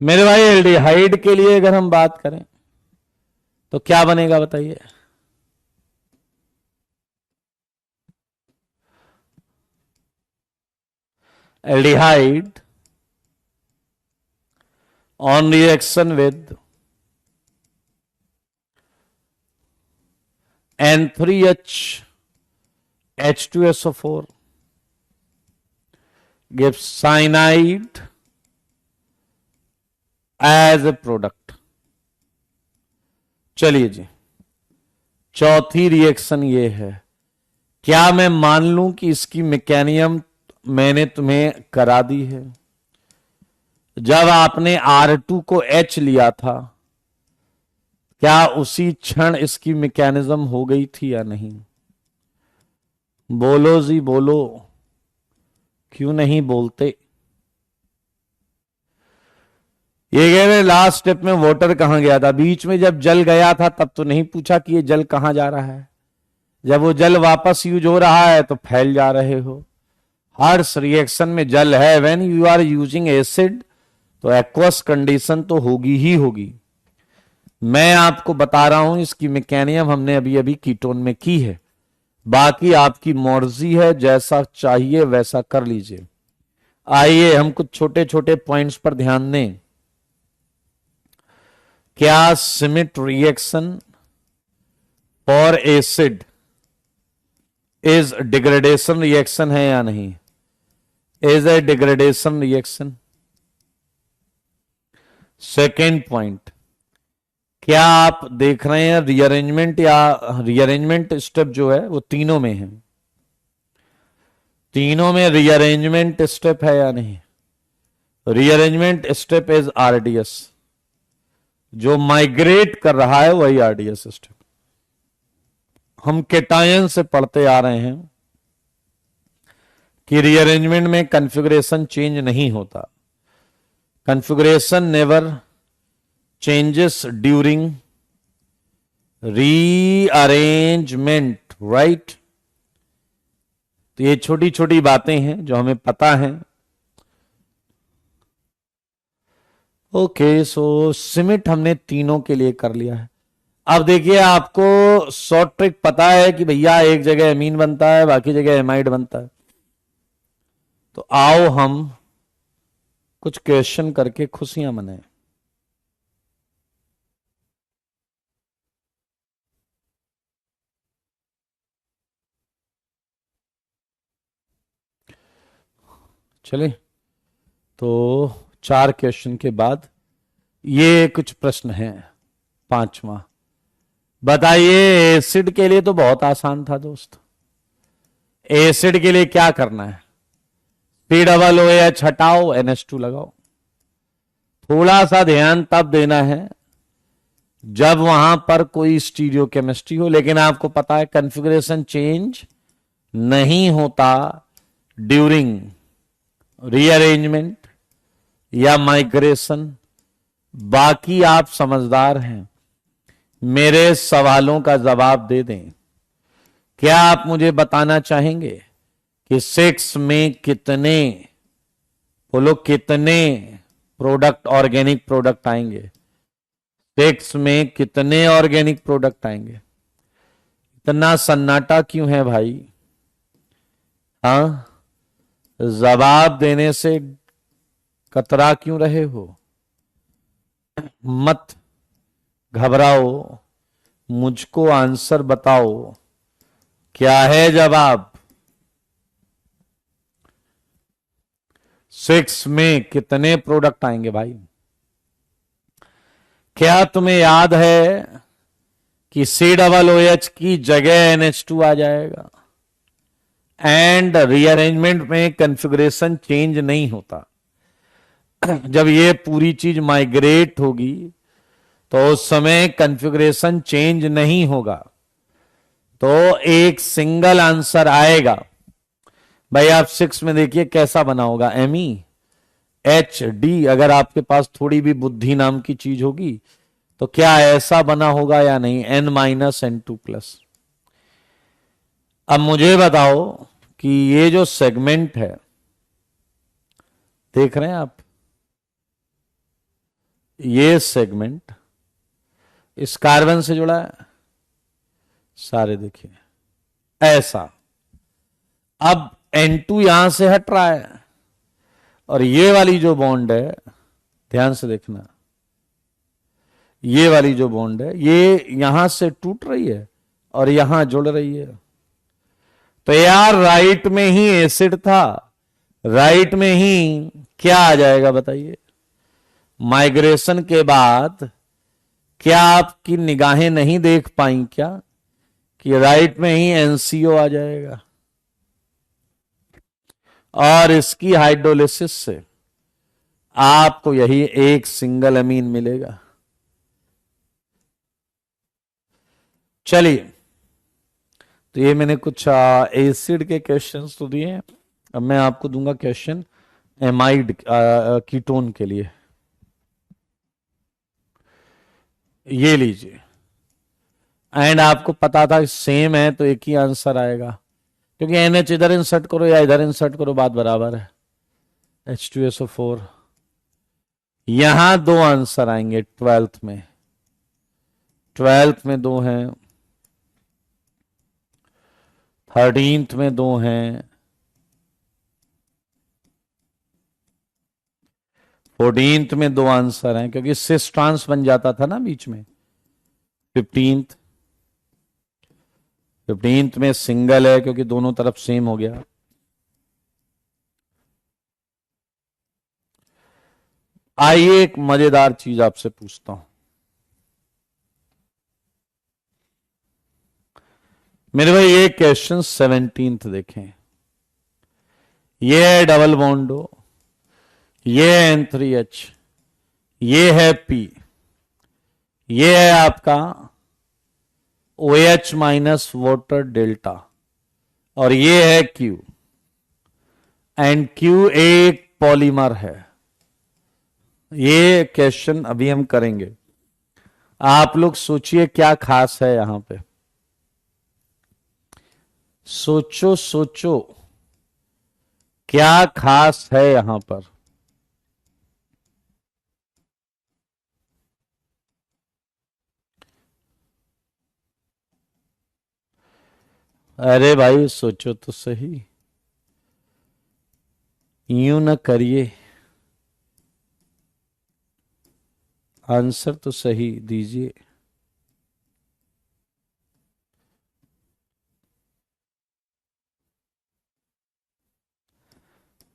मेरे भाई एल्डिहाइड के लिए अगर हम बात करें तो क्या बनेगा बताइए? Aldehyde on reaction with N3H H2SO4 gives cyanide as a product। चलिए जी, चौथी रिएक्शन ये है। क्या मैं मान लूं कि इसकी मैकेनिज्म मैंने तुम्हें करा दी है? जब आपने R2 को H लिया था, क्या उसी क्षण इसकी मैकेनिज्म हो गई थी या नहीं? बोलो जी बोलो, क्यों नहीं बोलते? ये कह रहे लास्ट स्टेप में वाटर कहां गया था? बीच में जब जल गया था तब तो नहीं पूछा कि ये जल कहां जा रहा है। जब वो जल वापस यूज हो रहा है तो फैल जा रहे हो। हर रिएक्शन में जल है। When you are using acid तो एक्वस कंडीशन तो होगी ही होगी। मैं आपको बता रहा हूं इसकी मैकेनिज्म हमने अभी अभी कीटोन में की है। बाकी आपकी मर्जी है, जैसा चाहिए वैसा कर लीजिए। आइए हम कुछ छोटे छोटे पॉइंट्स पर ध्यान दें। क्या Schmidt reaction for acid is degradation reaction है या नहीं? Is a degradation reaction. Second point, क्या आप देख रहे हैं रीअरेंजमेंट, या रीअरेंजमेंट स्टेप जो है वो तीनों में है? तीनों में रीअरेंजमेंट स्टेप है या नहीं? Rearrangement step is RDS. जो माइग्रेट कर रहा है वही आरडीएस स्टेप। हम केटायन से पढ़ते आ रहे हैं कि रीअरेंजमेंट में कॉन्फ़िगरेशन चेंज नहीं होता। Configuration never changes during rearrangement, right? तो ये छोटी छोटी बातें हैं जो हमें पता है। ओके, सो सिमिट हमने तीनों के लिए कर लिया है। अब देखिए, आपको शॉर्ट ट्रिक पता है कि भैया एक जगह एमीन बनता है, बाकी जगह एमाइड बनता है। तो आओ हम कुछ क्वेश्चन करके खुशियां मनाएं। चले, तो 4 क्वेश्चन के बाद ये कुछ प्रश्न हैं। 5वां, बताइए एसिड के लिए तो बहुत आसान था दोस्त। एसिड के लिए क्या करना है? C OOH हटाओ, NH2 लगाओ। थोड़ा सा ध्यान तब देना है जब वहां पर कोई स्टीरियो केमिस्ट्री हो, लेकिन आपको पता है कॉन्फ़िगरेशन चेंज नहीं होता ड्यूरिंग रीअरेंजमेंट या माइग्रेशन। बाकी आप समझदार हैं, मेरे सवालों का जवाब दे दें। क्या आप मुझे बताना चाहेंगे कि 6 में कितने, बोलो कितने प्रोडक्ट, ऑर्गेनिक प्रोडक्ट आएंगे? 6 में कितने ऑर्गेनिक प्रोडक्ट आएंगे? इतना सन्नाटा क्यों है भाई? हाँ, जवाब देने से कतरा क्यों रहे हो? मत घबराओ, मुझको आंसर बताओ, क्या है जवाब? 6 में कितने प्रोडक्ट आएंगे भाई? क्या तुम्हें याद है कि COOH की जगह NH2 आ जाएगा एंड रीअरेंजमेंट में कॉन्फ़िगरेशन चेंज नहीं होता। जब ये पूरी चीज माइग्रेट होगी तो उस समय कॉन्फ़िगरेशन चेंज नहीं होगा, तो एक सिंगल आंसर आएगा। भाई आप 6 में देखिए कैसा बना होगा, MEHD। अगर आपके पास थोड़ी भी बुद्धि नाम की चीज होगी तो क्या ऐसा बना होगा या नहीं, N-N2+। अब मुझे बताओ कि ये जो सेगमेंट है, देख रहे हैं आप, ये सेगमेंट इस कार्बन से जुड़ा है, सारे देखिए ऐसा। अब N2 यहां से हट रहा है और ये वाली जो बॉन्ड है, ध्यान से देखना, ये वाली जो बॉन्ड है ये यहां से टूट रही है और यहां जुड़ रही है। तो यार राइट में ही एसिड था, राइट में ही क्या आ जाएगा बताइए? माइग्रेशन के बाद क्या आपकी निगाहें नहीं देख पाई क्या कि राइट में ही NCO आ जाएगा? और इसकी हाइड्रोलिसिस से आपको यही एक सिंगल अमीन मिलेगा। चलिए, तो ये मैंने कुछ एसिड के क्वेश्चंस तो दिए हैं। अब मैं आपको दूंगा क्वेश्चन एमाइड कीटोन के लिए। ये लीजिए, एंड आपको पता था सेम है तो एक ही आंसर आएगा, क्योंकि NH इधर इंसर्ट करो या इधर इंसर्ट करो बात बराबर है। H2SO4, यहां 2 आंसर आएंगे 12th में। 12th में 2 हैं, 13th में 2 हैं, 14th में 2 आंसर हैं, क्योंकि सिस ट्रांस बन जाता था ना बीच में। 15th में सिंगल है क्योंकि दोनों तरफ सेम हो गया। आइए एक मजेदार चीज आपसे पूछता हूं। मेरे भाई ये क्वेश्चन 17th देखें। ये है डबल बॉन्डो, ये है N3H, ये है P, ये है आपका OH माइनस वाटर डेल्टा, और ये है Q, एंड Q एक पॉलीमर है। ये क्वेश्चन अभी हम करेंगे। आप लोग सोचिए क्या खास है यहां पे, सोचो सोचो क्या खास है यहां पर। अरे भाई सोचो तो सही, यूं न करिए, आंसर तो सही दीजिए।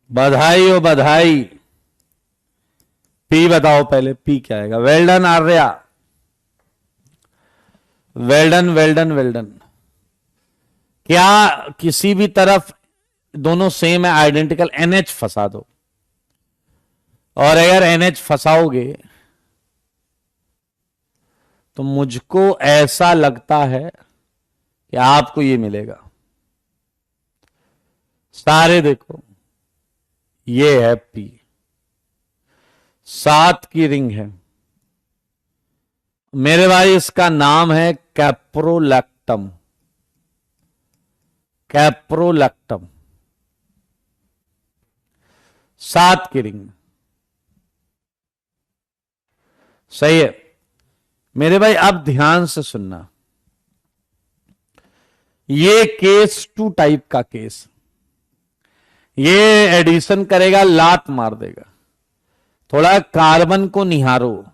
बधाई हो बधाई। पी बताओ पहले, पी क्या आएगा? Well done Arya, well done well done well done. क्या किसी भी तरफ दोनों सेम है, आइडेंटिकल, NH फंसा दो, और अगर NH फंसाओगे तो मुझको ऐसा लगता है कि आपको ये मिलेगा। सारे देखो, ये है P, 7 की रिंग है मेरे भाई, इसका नाम है कैप्रोलैक्टम, कैप्रोलैक्टम, 7 की रिंग। सही है मेरे भाई। अब ध्यान से सुनना, ये केस 2 टाइप का केस, ये एडिशन करेगा, लात मार देगा। थोड़ा कार्बन को निहारो,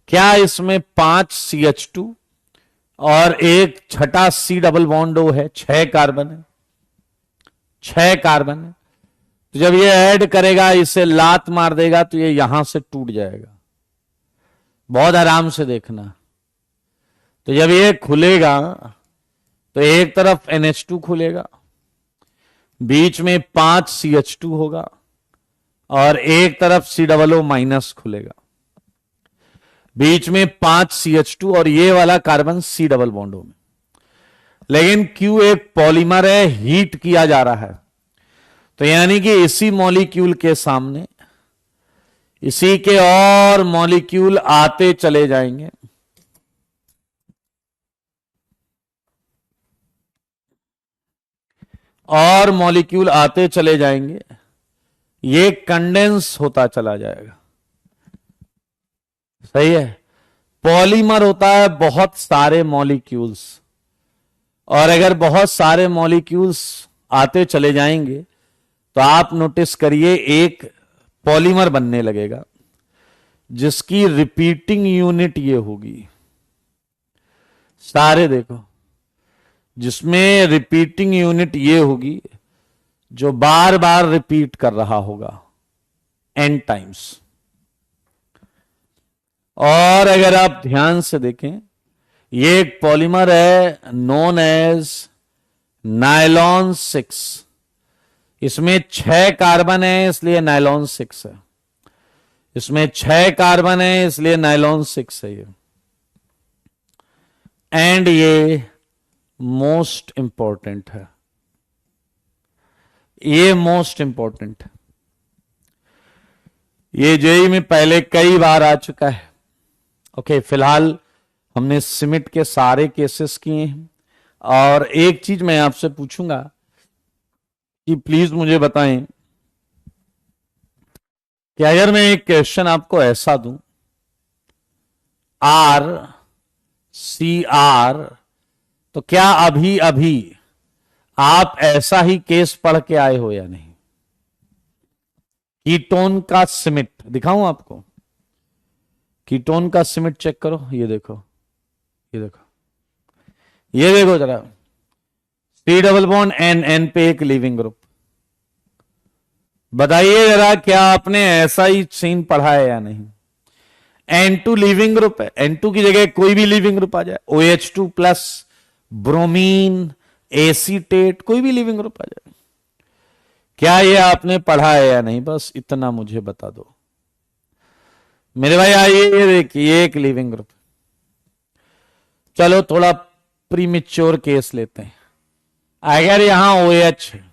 क्या इसमें 5 CH2 और एक छठा C डबल बॉन्ड O है, 6 कार्बन है, 6 कार्बन है। तो जब ये ऐड करेगा, इसे लात मार देगा तो ये यहां से टूट जाएगा। बहुत आराम से देखना। तो जब ये खुलेगा तो एक तरफ NH2 खुलेगा, बीच में 5 CH2 होगा, और एक तरफ C00 माइनस खुलेगा, बीच में 5 CH2 और ये वाला कार्बन C डबल बॉन्ड में। लेकिन Q एक पॉलीमर है, हीट किया जा रहा है, तो यानी कि इसी मॉलिक्यूल के सामने इसी के और मॉलिक्यूल आते चले जाएंगे, और मॉलिक्यूल आते चले जाएंगे, ये कंडेंस होता चला जाएगा। सही है। पॉलीमर होता है बहुत सारे मॉलिक्यूल्स, और अगर बहुत सारे मॉलिक्यूल्स आते चले जाएंगे तो आप नोटिस करिए एक पॉलीमर बनने लगेगा जिसकी रिपीटिंग यूनिट ये होगी। सारे देखो, जिसमें रिपीटिंग यूनिट ये होगी, जो बार बार रिपीट कर रहा होगा n टाइम्स। और अगर आप ध्यान से देखें, ये एक पॉलीमर है नोन एज नायलॉन 6, इसमें 6 कार्बन है इसलिए नायलॉन 6 है, इसमें 6 कार्बन है इसलिए नायलॉन 6 है ये। एंड ये मोस्ट इंपॉर्टेंट है, ये मोस्ट इंपॉर्टेंट है, ये जेई में पहले कई बार आ चुका है। ओके, फिलहाल हमने सिमिट के सारे केसेस किए हैं, और एक चीज मैं आपसे पूछूंगा कि प्लीज मुझे बताएं कि अगर मैं एक क्वेश्चन आपको ऐसा दूं, RCR, तो क्या अभी अभी आप ऐसा ही केस पढ़ के आए हो या नहीं? कीटोन का सिमिट दिखाऊं आपको, कीटोन का सिमिट चेक करो, ये देखो, ये देखो, ये देखो जरा, C डबल बॉन्ड N पे एक लिविंग ग्रुप। बताइए जरा, क्या आपने ऐसा ही सीन पढ़ा है या नहीं? N2 लिविंग ग्रुप है, N2 की जगह कोई भी लिविंग ग्रुप आ जाए, OH2 प्लस ब्रोमीन, एसीटेट, कोई भी लिविंग ग्रुप आ जाए। क्या ये आपने पढ़ा है या नहीं, बस इतना मुझे बता दो मेरे भाई। आइए ये देखिए एक लिविंग ग्रुप। चलो थोड़ा प्रीमेच्योर केस लेते हैं। अगर यहां OH है,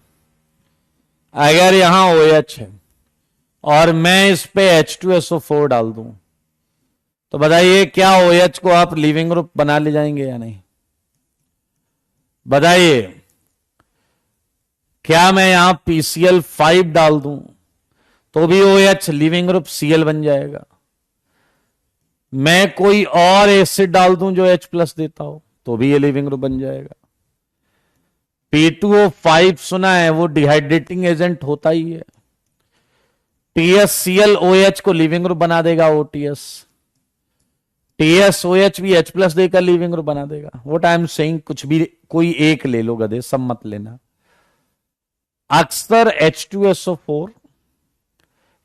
अगर यहां OH है और मैं इस पे H2SO4 डाल दूं, तो बताइए क्या OH को आप लिविंग ग्रुप बना ले जाएंगे या नहीं? बताइए। क्या मैं यहां PCl5 डाल दूं तो भी OH लिविंग ग्रुप Cl बन जाएगा? मैं कोई और एसिड डाल दूं जो H+ देता हो तो भी ये लिविंग ग्रुप बन जाएगा। P2O5 सुना है, वो डिहाइड्रेटिंग एजेंट होता ही है। TSClOH को लिविंग ग्रुप बना देगा OTS। TSOH भी H+ देकर लिविंग ग्रुप बना देगा। व्हाट आई एम सेइंग, कुछ भी कोई एक ले लो गधे, सब मत लेना। अक्सर H2SO4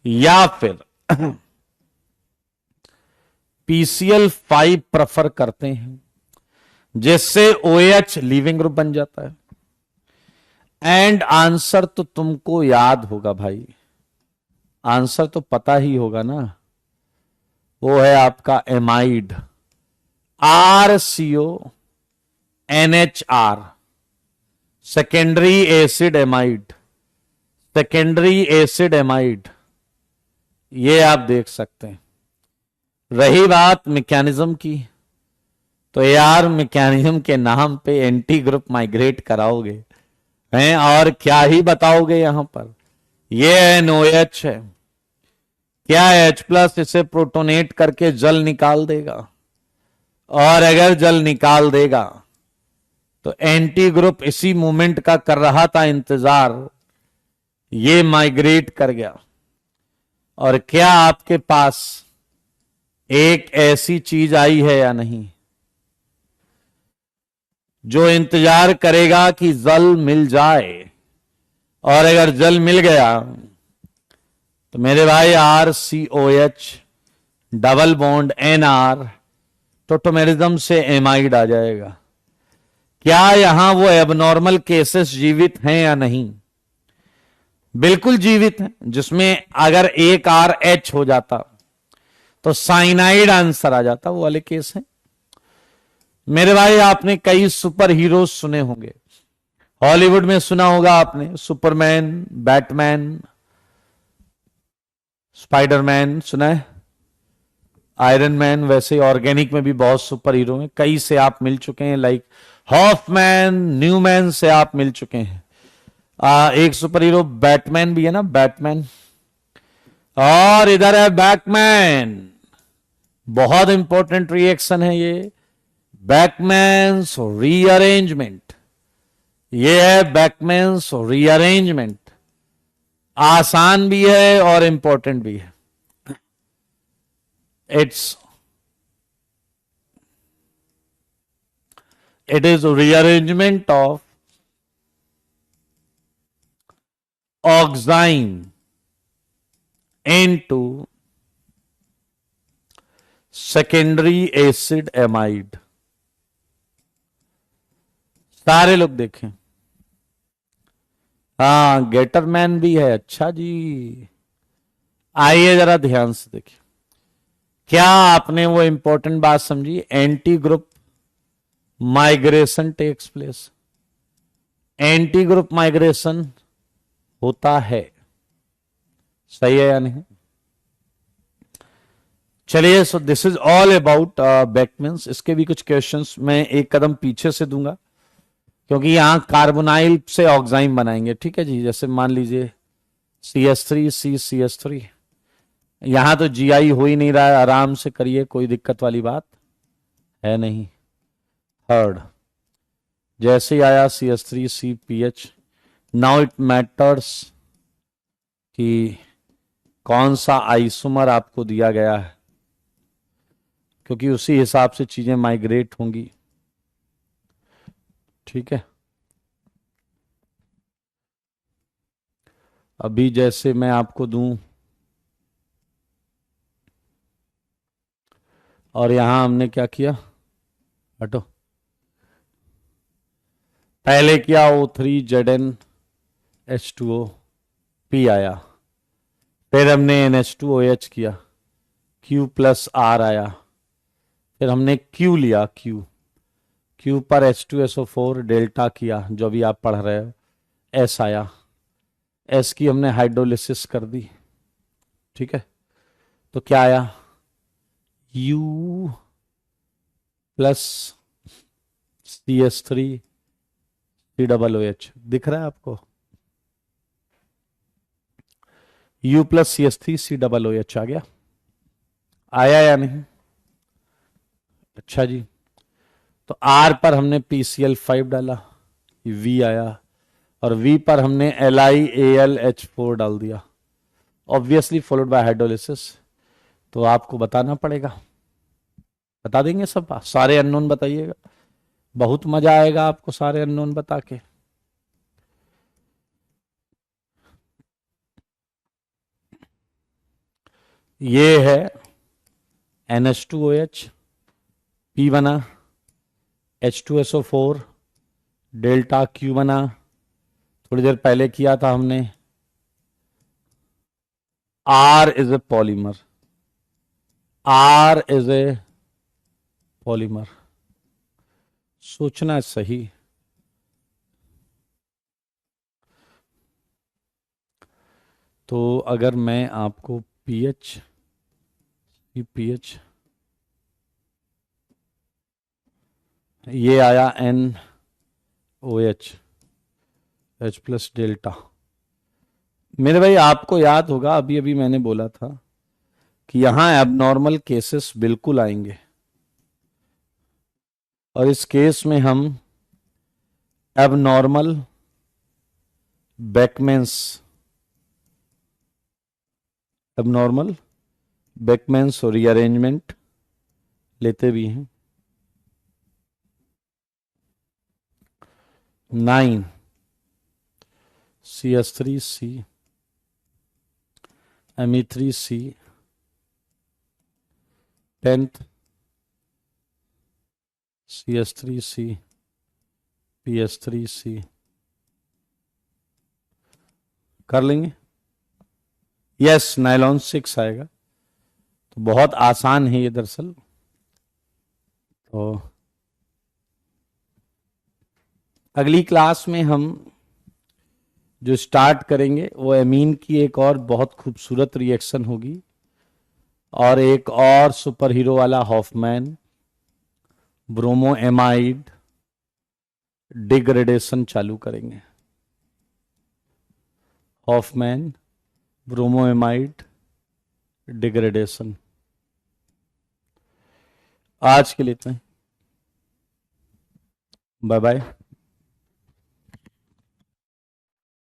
या फिर PCl5 प्रेफर करते हैं, जिससे OH लिविंग ग्रुप बन जाता है। एंड आंसर तो तुमको याद होगा भाई, आंसर तो पता ही होगा ना, वो है आपका amide, RCONHR, secondary acid amide, secondary acid amide, ये आप देख सकते हैं। रही बात मैकेनिज्म की, तो यार मैकेनिज्म के नाम पे एंटी ग्रुप माइग्रेट कराओगे हैं, और क्या ही बताओगे यहां पर। ये NOH है, क्या H+ इसे प्रोटोनेट करके जल निकाल देगा, और अगर जल निकाल देगा तो एंटी ग्रुप इसी मूवमेंट का कर रहा था इंतजार, ये माइग्रेट कर गया। और क्या आपके पास एक ऐसी चीज आई है या नहीं जो इंतजार करेगा कि जल मिल जाए, और अगर जल मिल गया तो मेरे भाई RCOH double bond NR tautomerism से एमाइड आ जाएगा। क्या यहां वो एबनॉर्मल केसेस जीवित हैं या नहीं? बिल्कुल जीवित हैं, जिसमें अगर एक RH हो जाता तो साइनाइड आंसर आ जाता, वो वाले केस हैं मेरे भाई। आपने कई सुपर हीरो सुने होंगे, हॉलीवुड में सुना होगा आपने, सुपरमैन, बैटमैन, स्पाइडरमैन सुना है, आयरन मैन। वैसे ऑर्गेनिक में भी बहुत सुपर हीरो हैं, कई से आप मिल चुके हैं, लाइक हॉफमैन, न्यूमैन से आप मिल चुके हैं। एक सुपर हीरो बैटमैन भी है ना, बैटमैन। और इधर है बैकमैन, बहुत इंपॉर्टेंट रिएक्शन है ये, बैकमैन्स रीअरेंजमेंट। ये है बैकमैन्स रीअरेंजमेंट, आसान भी है और इंपॉर्टेंट भी है। it is rearrangement of oxime into secondary acid amide। सारे लोग देखें। हाँ गेटरमैन भी है, अच्छा जी। आइए जरा ध्यान से देखिए, क्या आपने वो इंपॉर्टेंट बात समझी, anti group migration takes place, anti group migration होता है, सही है या नहीं? चलिए, so this is all about Beckmann's. इसके भी कुछ क्वेश्चंस मैं एक कदम पीछे से दूंगा, क्योंकि यहां कार्बोनाइल से ऑक्साइम बनाएंगे, ठीक है जी। जैसे मान लीजिए CH3 CCH3, यहां तो GI हो ही नहीं रहा है, आराम से करिए, कोई दिक्कत वाली बात है नहीं। थर्ड, जैसे ही आया CH3CPH, नाउ इट मैटर्स कि कौन सा आइसोमर आपको दिया गया है, क्योंकि उसी हिसाब से चीजें माइग्रेट होंगी, ठीक है। अभी जैसे मैं आपको दूं, और यहां हमने क्या किया, हटो, पहले किया O3Zn H2O, P आया। फिर हमने NH2OH किया, Q प्लस R आया। फिर हमने Q लिया, Q पर H2SO4 डेल्टा किया, जो भी आप पढ़ रहे हो, S आया। S की हमने हाइड्रोलिसिस कर दी, ठीक है। तो क्या आया, U प्लस CH3COOH, दिख रहा है आपको? U प्लस CH3COOH आ गया, आया या नहीं? अच्छा जी। तो R पर हमने PCl5 डाला, V आया, और V पर हमने LiAlH4 डाल दिया, ऑब्वियसली फॉलोड बाय हाइड्रोलिसिस। तो आपको बताना पड़ेगा, बता देंगे सब, सारे अननोन बताइएगा, बहुत मजा आएगा आपको सारे अननोन बता के। ये है NH2OH, P बना, H2SO4 डेल्टा Q बना, थोड़ी देर पहले किया था हमने। R is a polymer, R is a polymer, सोचना सही। तो अगर मैं आपको पीएच ये आया NOH, H प्लस डेल्टा। मेरे भाई आपको याद होगा, अभी अभी मैंने बोला था कि यहां एबनॉर्मल केसेस बिल्कुल आएंगे, और इस केस में हम एबनॉर्मल बेकमेंस और रीअरेंजमेंट लेते भी हैं। 9 CH3C Me3C 10th CH3C PS3C कर लेंगे। यस, नाइलॉन 6 आएगा। तो बहुत आसान है ये दरअसल। तो अगली क्लास में हम जो स्टार्ट करेंगे वो एमीन की एक और बहुत खूबसूरत रिएक्शन होगी, और एक और सुपर हीरो वाला हॉफमैन ब्रोमोएमाइड डिग्रेडेशन चालू करेंगे। Hofmann bromoamide degradation. आज के लिए इतना ही, बाय बाय।